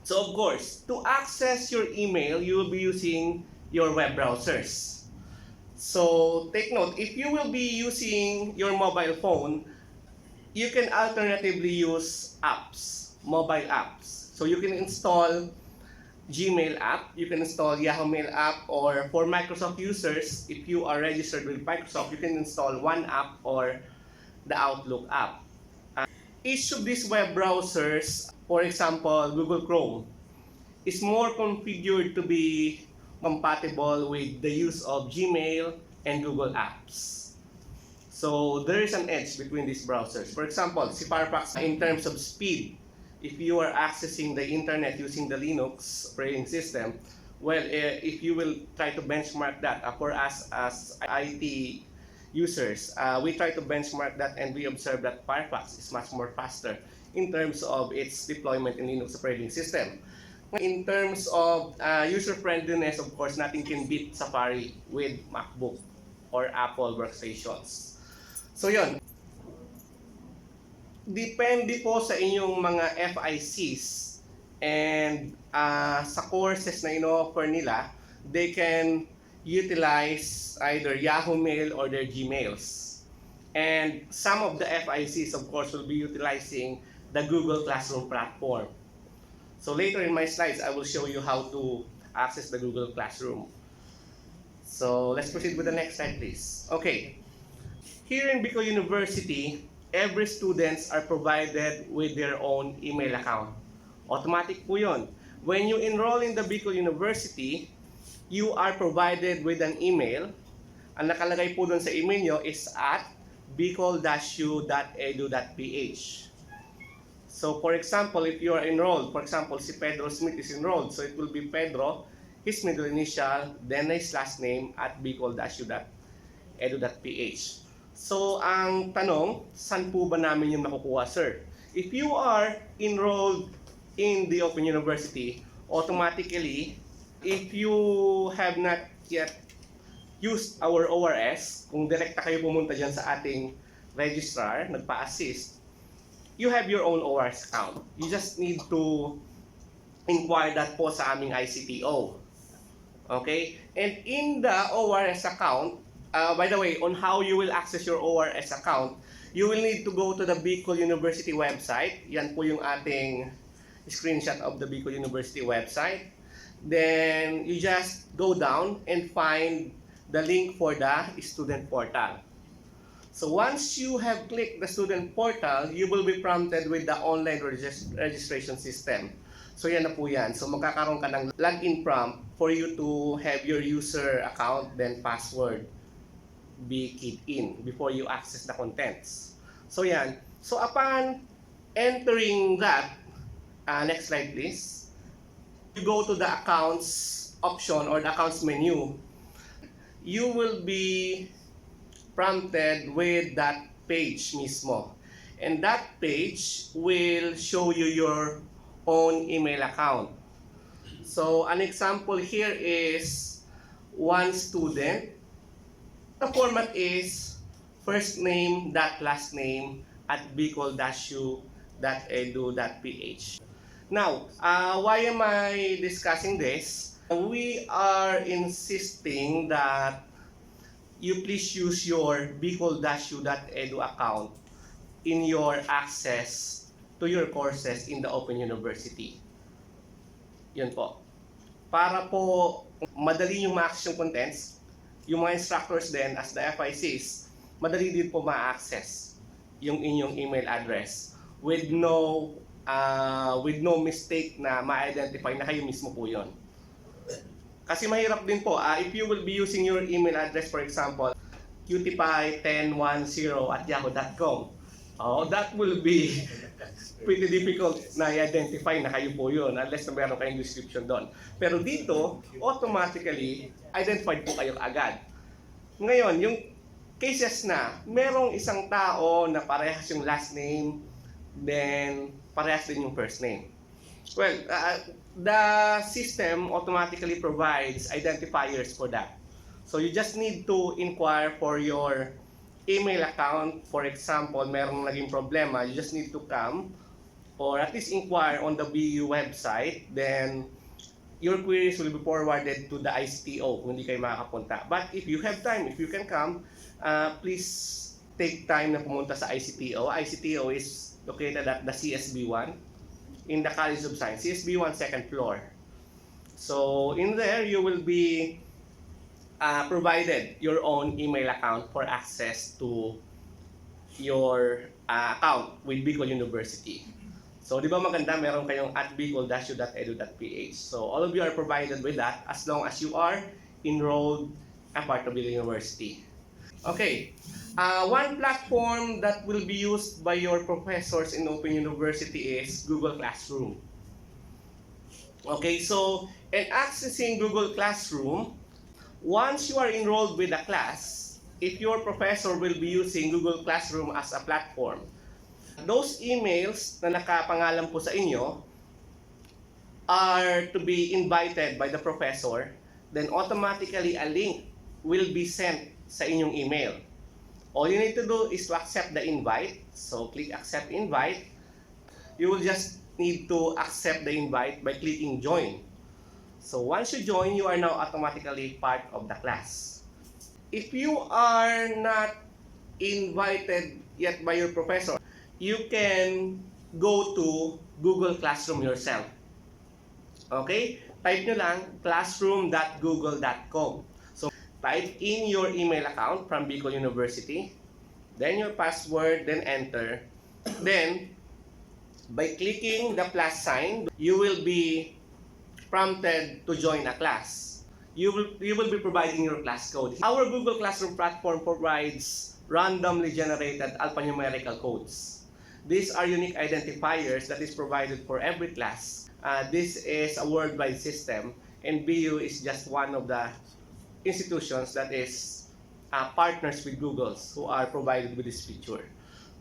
so of course, to access your email, you will be using your web browsers. So take note, if you will be using your mobile phone, you can alternatively use apps, mobile apps. So you can install Gmail app, you can install Yahoo Mail app, or for Microsoft users, if you are registered with Microsoft, you can install One App or the Outlook app. Each of these web browsers, for example, Google Chrome, is more configured to be compatible with the use of Gmail and Google Apps. So there is an edge between these browsers. For example, si Firefox, in terms of speed, if you are accessing the internet using the Linux operating system, well, if you will try to benchmark that for us as IT users, we try to benchmark that and we observe that Firefox is much more faster in terms of its deployment in Linux operating system. In terms of user friendliness, of course, nothing can beat Safari with MacBook. or Apple workstations. So yun, depende po sa inyong mga FICs and sa courses na ino-offer nila, they can utilize either Yahoo Mail or their Gmails. And some of the FICs, of course, will be utilizing the Google Classroom platform. So later in my slides, I will show you how to access the Google Classroom. So let's proceed with the next slide, please. Okay. Here in Bicol University, every students are provided with their own email account. Automatic po yun. When you enroll in the Bicol University, you are provided with an email. Ang nakalagay po doon sa email nyo is at bicol-u.edu.ph. So for example, if you are enrolled, for example, si Pedro Smith is enrolled, so it will be Pedro, his middle initial, then his last name at bicol-u.edu.ph. So ang tanong, saan po ba namin yung nakukuha, sir? If you are enrolled in the Open University, automatically, if you have not yet used our ORS, kung direkta kayo pumunta dyan sa ating registrar, nagpa-assist, you have your own ORS account. You just need to inquire that po sa aming ICTO. Okay? And in the ORS account, by the way, on how you will access your ORS account, you will need to go to the Bicol University website. Yan po yung ating screenshot of the Bicol University website. Then you just go down and find the link for the student portal. So once you have clicked the student portal, you will be prompted with the online registration system. So yan na po yan. So magkakaroon ka ng login prompt for you to have your user account, then password be keyed in before you access the contents. So yan. So upon entering that, next slide please. You go to the accounts option or the accounts menu. You will be prompted with that page mismo. And that page will show you your own email account. So an example here is one student. The format is first name dot last name at bicol-u.edu.ph. Now, why am I discussing this? We are insisting that you please use your bicol-u.edu account in your access to your courses in the Open University. Yun po. Para po madali yung ma-access yung contents, yung mga instructors din as the FICs, madali din po ma-access yung inyong email address with no mistake na ma-identify na kayo mismo po yun. Kasi mahirap din po, if you will be using your email address, for example, qtpie1010@yahoo.com, that will be pretty difficult na i-identify na kayo po yun unless na meron kayong description doon. Pero dito, automatically, identified po kayo agad. Ngayon, yung cases na merong isang tao na parehas yung last name, then parehas din yung first name. Well, the system automatically provides identifiers for that. So you just need to inquire for your email account. For example, merong naging problema, you just need to come or at least inquire on the BU website. Then your queries will be forwarded to the ICTO kung hindi kayo makakapunta. But if you have time, if you can come, please take time na pumunta sa ICTO. ICTO is located at the CSB1 in the College of Science, CSB1 second floor. So in there, you will be provided your own email account for access to your account with Bicol University. So di ba maganda, meron kayong at bicol-u.edu.ph. So all of you are provided with that as long as you are enrolled and part of the university. Okay, one platform that will be used by your professors in Open University is Google Classroom. Okay, so in accessing Google Classroom, once you are enrolled with a class, if your professor will be using Google Classroom as a platform, those emails na nakapangalan po sa inyo are to be invited by the professor, then automatically a link will be sent sa inyong email. All you need to do is to accept the invite. So click accept invite. You will just need to accept the invite by clicking join. So once you join, you are now automatically part of the class. If you are not invited yet by your professor, you can go to Google Classroom yourself. Okay? Type nyo lang classroom.google.com. So type in your email account from Bicol University, then your password, then enter. Then, by clicking the plus sign, you will be prompted to join a class. You will be providing your class code. Our Google Classroom platform provides randomly generated alphanumerical codes. These are unique identifiers that is provided for every class. This is a worldwide system, and BU is just one of the institutions that is partners with Google's who are provided with this feature.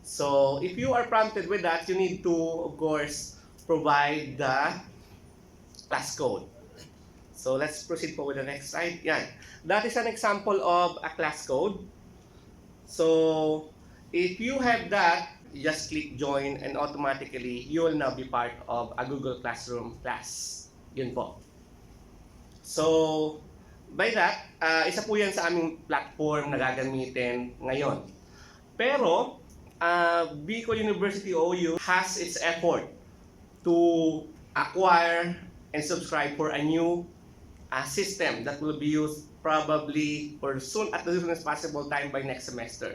So if you are prompted with that, you need to, of course, provide the class code. So let's proceed po with the next slide. Yan. That is an example of a class code. So if you have that, you just click join and automatically you will now be part of a Google Classroom class. Yun po. So by that, isa po yan sa aming platform na gagamitin ngayon. Pero Bicol University OU has its effort to acquire and subscribe for a new system that will be used probably or soon at the soonest possible time by next semester.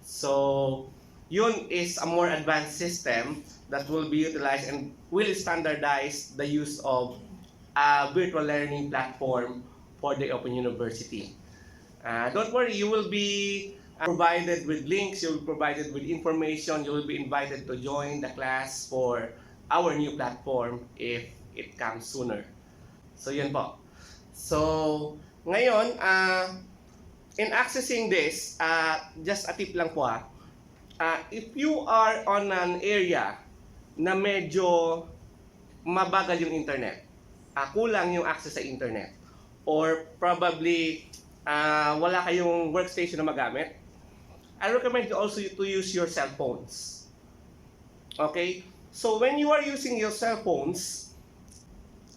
So yun is a more advanced system that will be utilized and will standardize the use of a virtual learning platform for the Open University. Don't worry, you will be provided with links, you will be provided with information, you will be invited to join the class for our new platform if it comes sooner. So yun po. So ngayon, in accessing this, just a tip lang po if you are on an area na medyo mabagal yung internet, kulang yung access sa internet, or probably wala kayong workstation na magamit, I recommend you also to use your cell phones. Okay? So when you are using your cell phones,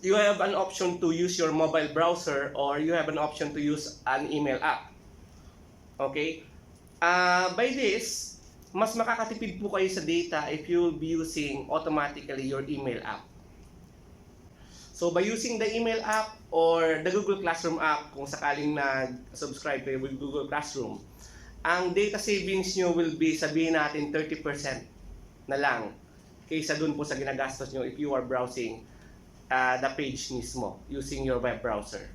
you have an option to use your mobile browser or you have an option to use an email app. Okay? By this, mas makakatipid po kayo sa data if you will be using automatically your email app. So by using the email app or the Google Classroom app, kung sakaling nag-subscribe kayo with Google Classroom, ang data savings nyo will be, sabihin natin, 30% na lang kaysa dun po sa ginagastos nyo if you are browsing the page mismo using your web browser.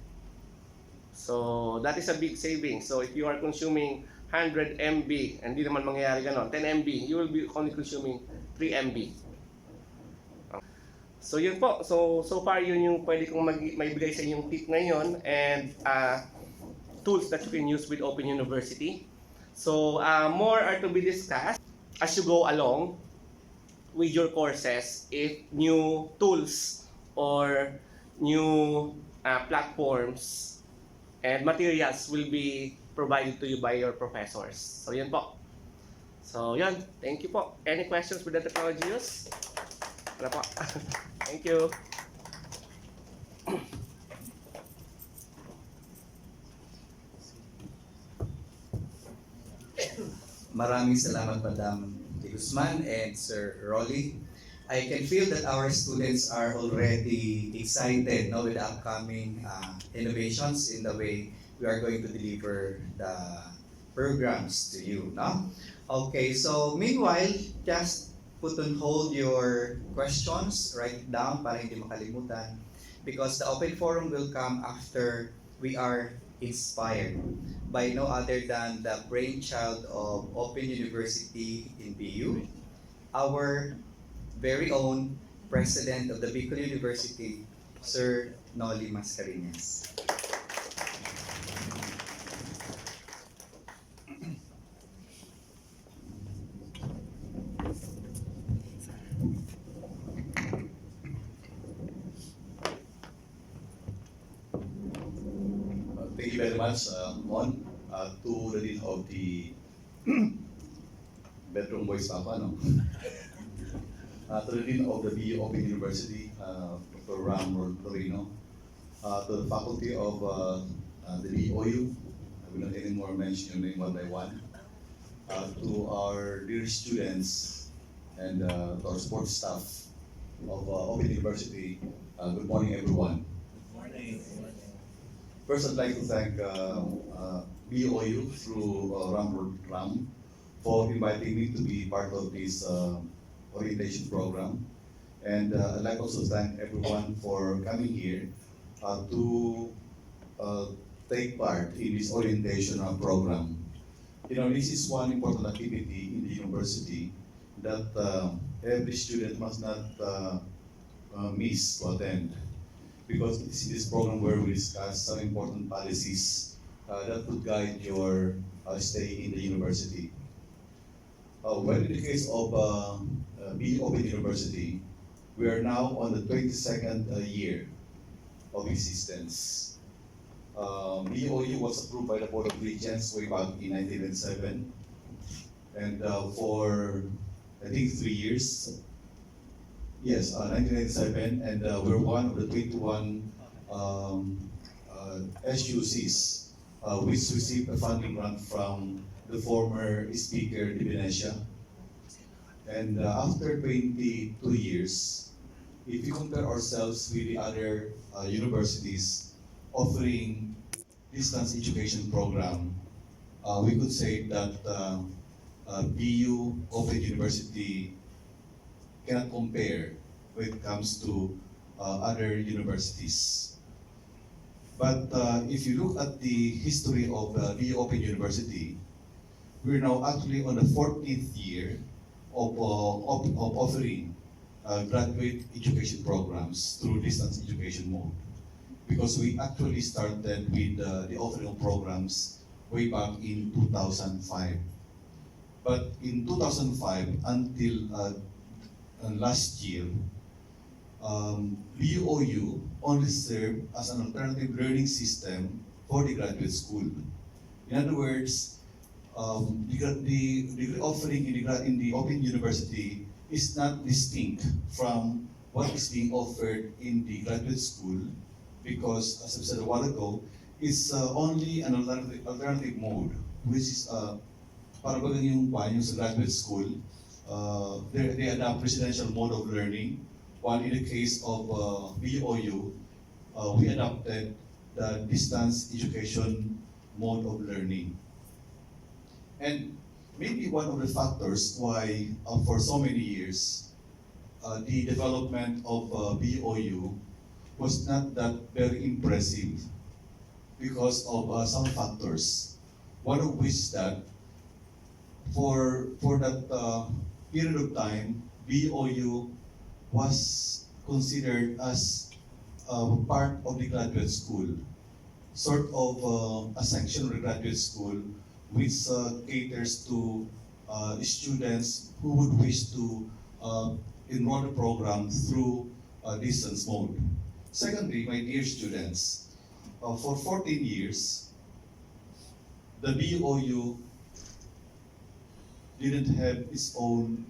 So that is a big savings. So if you are consuming 100 MB, hindi naman mangyayari ganon, 10 MB, you will be only consuming 3 MB. So yun po. So far yun yung pwede kong maibigay sa inyong tip ngayon and tools that you can use with Open University. So more are to be discussed as you go along with your courses if new tools or new platforms and materials will be provided to you by your professors. So yun po. So yun, thank you po. Any questions with the technology use? Wala po. Thank you. Maraming salamat, Madam De Guzman and Sir Rolly. I can feel that our students are already excited with the upcoming innovations in the way we are going to deliver the programs to you. No? Okay, so meanwhile, just put on hold your questions, write it down para hindi makalimutan because the open forum will come after we are inspired by no other than the brainchild of Open University in BU, our very own President of the Bicol University, Sir Noli Mascarenhas. Thank you very much, Mon, to the Dean of the Bedroom Boys Papa, no? To the Dean of the BU Open University, Dr. Ram Torino, to the faculty of the BOU, I will not anymore mention your name one by one, to our dear students and to our support staff of Open University, good morning everyone. First, I'd like to thank BOU through Ram for inviting me to be part of this orientation program. And I'd like also to thank everyone for coming here to take part in this orientation program. You know, this is one important activity in the university that every student must not miss to attend, because it's this program where we discuss some important policies that would guide your stay in the university. Well, in the case of BU Open University, we are now on the 22nd year of existence. BOU was approved by the Board of Regents way back in 1997, and for I think 3 years. Yes, 1997, and we're one of the 21 SUCs which received a funding grant from the former Speaker Di Venecia. And after 22 years, if you compare ourselves with the other universities offering distance education program, we could say that BU Open University cannot compare when it comes to other universities. But if you look at the history of BU Open University, we're now actually on the 14th year of offering graduate education programs through distance education mode. Because we actually started with the offering of programs way back in 2005. But in 2005 until last year, BOU only served as an alternative learning system for the graduate school. In other words, the degree offering in the Open University is not distinct from what is being offered in the graduate school, because, as I said a while ago, it's only an alternative mode, which is para bagang yung sa graduate school, they adopt residential mode of learning, while in the case of BOU, we adopted the distance education mode of learning. And maybe one of the factors why for so many years the development of BOU was not that very impressive because of some factors. One of which that for that period of time, BOU was considered as part of the graduate school, sort of a section of the graduate school which caters to students who would wish to enroll the program through distance mode. Secondly, my dear students, for 14 years, the BOU didn't have its own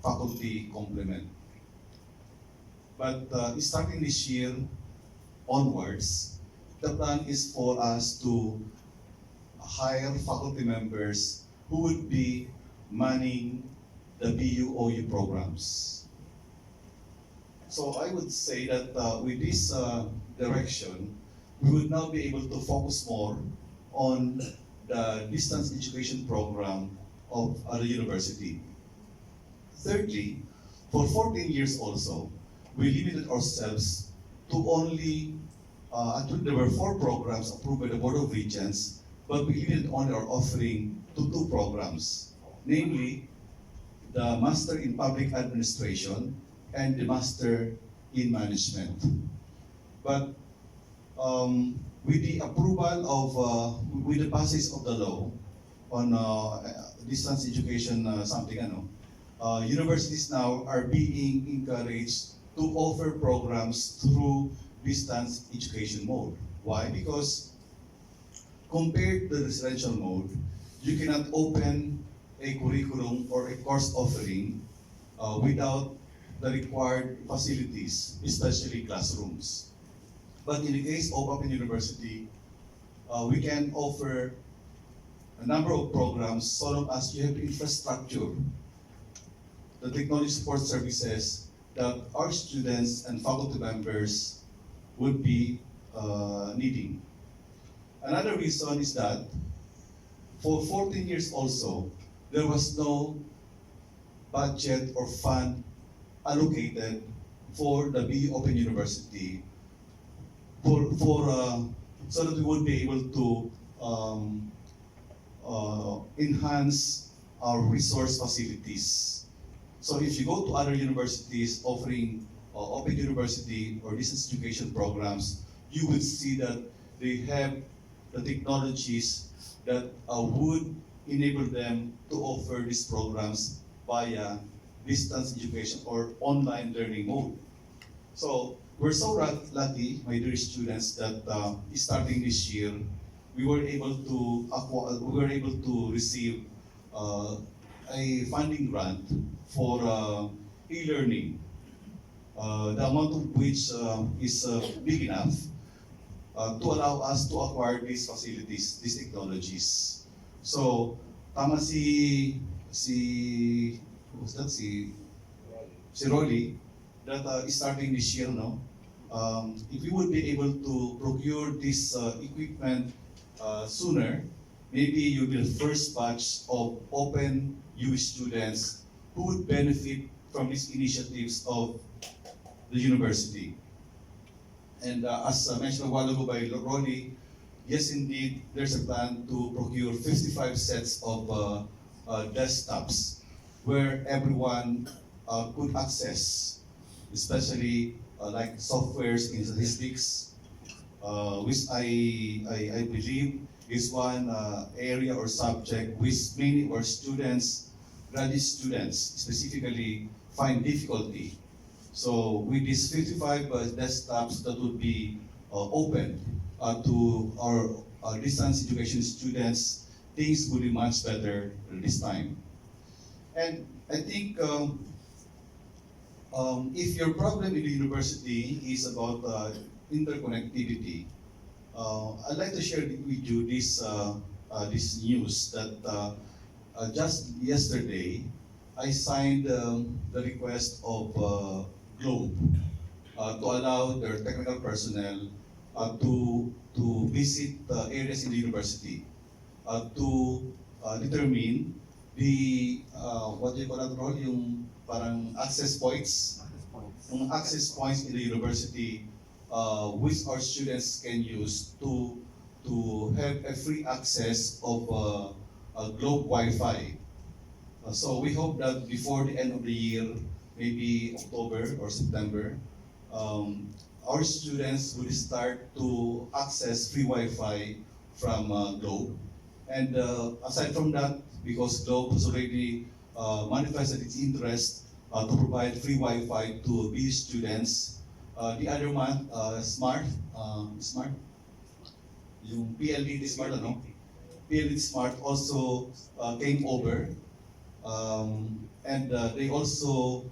faculty complement. But starting this year onwards, the plan is for us to hire faculty members who would be manning the BU-OU programs. So I would say that with this direction, we would now be able to focus more on the distance education program of the university. Thirdly, for 14 years also, we limited ourselves to only, actually there were 4 programs approved by the Board of Regents, but we limited only our offering to 2 programs, namely the Master in Public Administration and the Master in Management. But with the approval of, with the passage of the law on distance education universities now are being encouraged to offer programs through distance education mode. Why? Because compared to the residential mode, you cannot open a curriculum or a course offering without the required facilities, especially classrooms. But in the case of Open University, we can offer a number of programs so long as you have the infrastructure, the technology support services that our students and faculty members would be needing. Another reason is that for 14 years also, there was no budget or fund allocated for the BU Open University so that we would be able to enhance our resource facilities. So if you go to other universities offering Open University or distance education programs, you would see that they have the technologies that would enable them to offer these programs via distance education or online learning mode. So we're so lucky, my dear students, that starting this year, we were able to receive a funding grant for e-learning, the amount of which is big enough to allow us to acquire these facilities, these technologies. So, tama who's that? Si Rolly, that starting this year, no? If we would be able to procure this equipment sooner, maybe you'll be the first batch of Open UE students who would benefit from these initiatives of the university. And as mentioned a while ago by Ronnie, yes indeed, there's a plan to procure 55 sets of desktops where everyone could access, especially like softwares in statistics, which I believe is one area or subject which many of our students, graduate students specifically, find difficulty. So with these 55 desktops that would be open to our distance education students, things will be much better this time. And I think if your problem in the university is about interconnectivity, I'd like to share with you this news that just yesterday I signed the request of Globe to allow their technical personnel to visit areas in the university to determine the what do you call that role, yung parang access points, yung access points in the university which our students can use to have a free access of Globe Wi-Fi. So we hope that before the end of the year, maybe October or September, our students will start to access free Wi-Fi from Globe. And aside from that, because Globe has already manifested its interest to provide free Wi-Fi to BU students, the other month, Smart, yung PLDT Smart, ano? PLDT Smart also came over, and they also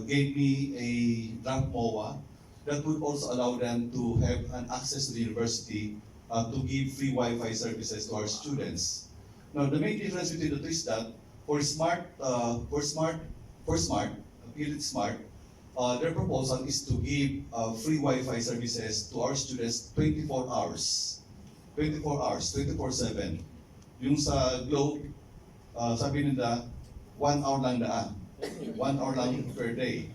gave me a draft MOA that would also allow them to have an access to the university to give free Wi-Fi services to our students. Now, the main difference between the two is that for Smart, PLDT Smart, their proposal is to give free Wi-Fi services to our students 24 hours, 24/7. Yung sa Globe, sabi nila, 1 hour lang daan. 1 hour lang per day.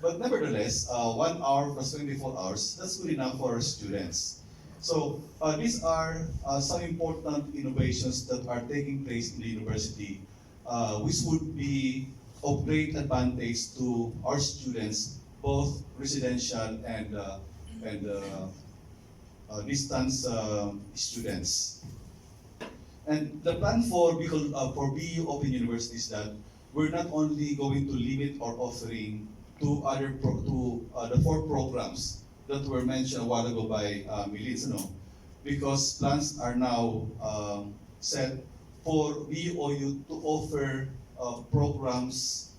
But nevertheless, 1 hour plus 24 hours, that's good enough for our students. So these are some important innovations that are taking place in the university, which would be of great advantage to our students, both residential and distance students. And the plan for BU Open University is that we're not only going to limit our offering to the 4 programs that were mentioned a while ago by Militz, no? because plans are now set for BOU to offer programs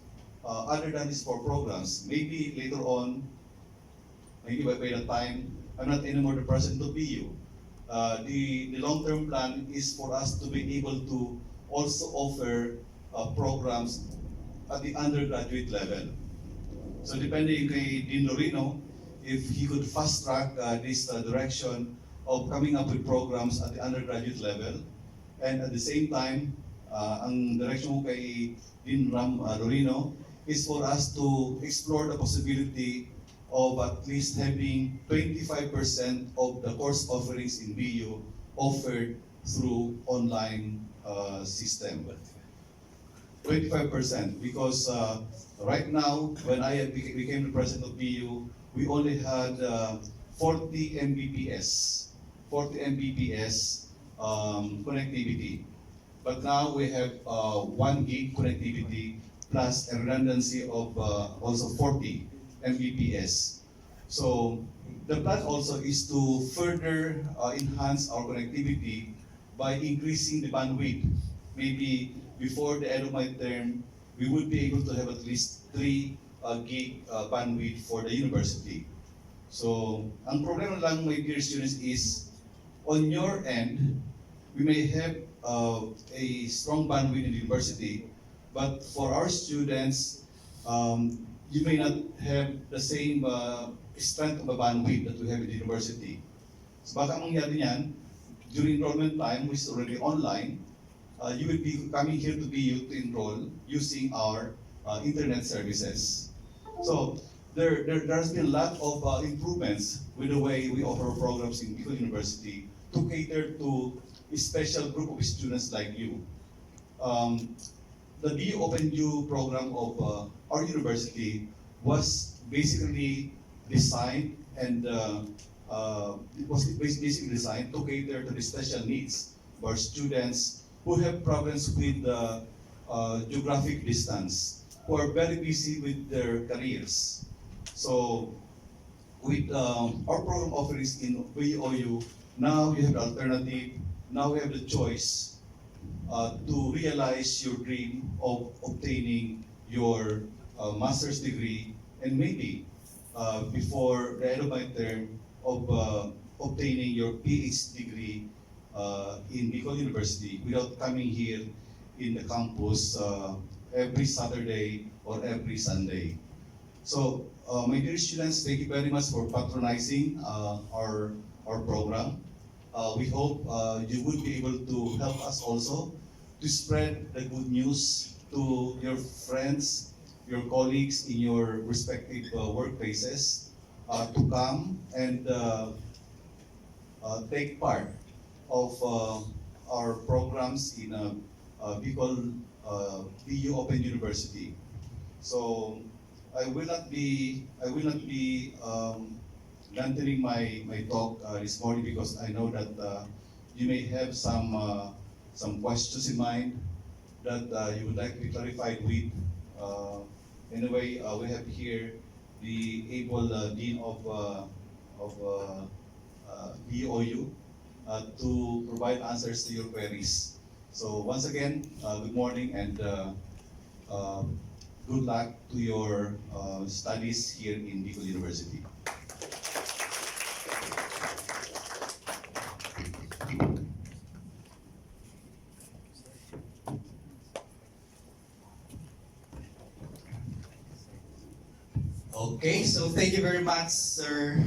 other than these 4 programs. Maybe later on, maybe by the time I'm not anymore the president of BU, the long-term plan is for us to be able to also offer programs at the undergraduate level. So depending kay Dean Lorino, if he could fast track this direction of coming up with programs at the undergraduate level, and at the same time, ang direction mo kay Dean Lorino is for us to explore the possibility of at least having 25% of the course offerings in BU offered through online system. 25%, because right now, when I became the president of BU, we only had 40 Mbps, connectivity. But now we have 1 gig connectivity plus a redundancy of also 40 Mbps. So the plan also is to further enhance our connectivity by increasing the bandwidth. Maybe before the end of my term, we would be able to have at least 3 gig bandwidth for the university. So, ang problema lang, my dear students, is on your end, we may have a strong bandwidth in the university, but for our students, you may not have the same strength of a bandwidth that we have in the university. So baka mangyari niyan, during enrollment time, which is already online, you will be coming here to BU to enroll using our internet services. So there has been a lot of improvements with the way we offer programs in Bicol University to cater to a special group of students like you. The BU Open U program of our university was basically designed and it was basically designed to cater to the special needs of our students who have problems with geographic distance, who are very busy with their careers. So with our program offerings in BOU, now you have the alternative, now we have the choice to realize your dream of obtaining your master's degree, and maybe before the end of my term of obtaining your PhD degree in Bicol University without coming here in the campus every Saturday or every Sunday. So, my dear students, thank you very much for patronizing our program. We hope you would be able to help us also to spread the good news to your friends, your colleagues in your respective workplaces to come and take part of our programs in Bicol BU Open University. So I will not be lengthening my talk this morning because I know that you may have some questions in mind that you would like to be clarified with. Anyway, we have here the able dean of BOU to provide answers to your queries. So once again, good morning and good luck to your studies here in Bicol University. Okay, so thank you very much, Sir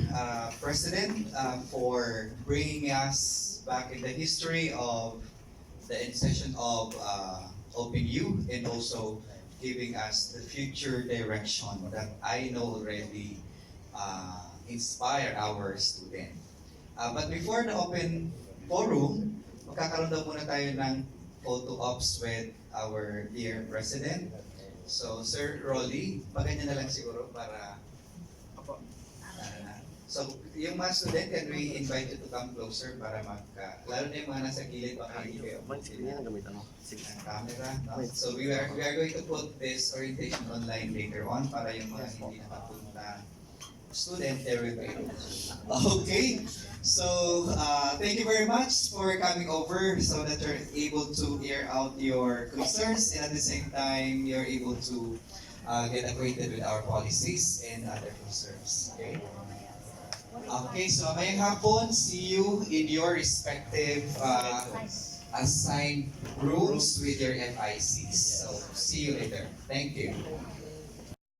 President, for bringing us back in the history of the inception of OpenU and also giving us the future direction that I know already inspire our student. But before the open forum, magkakaroon daw muna tayo ng photo ops with our dear President. So, Sir Rolly, paganyan na lang siguro para... So, yung mga student, can we invite you to come closer para lalo na yung mga nasa gilid, baka hindi kayo ang camera. No? So, we are going to put this orientation online later on para yung mga hindi nakapunta student there with you. Okay, so thank you very much for coming over so that you're able to air out your concerns and at the same time you're able to get acquainted with our policies and other concerns. Okay. Okay, so mayang hapon, see you in your respective assigned rooms with your FICs. So see you later. Thank you.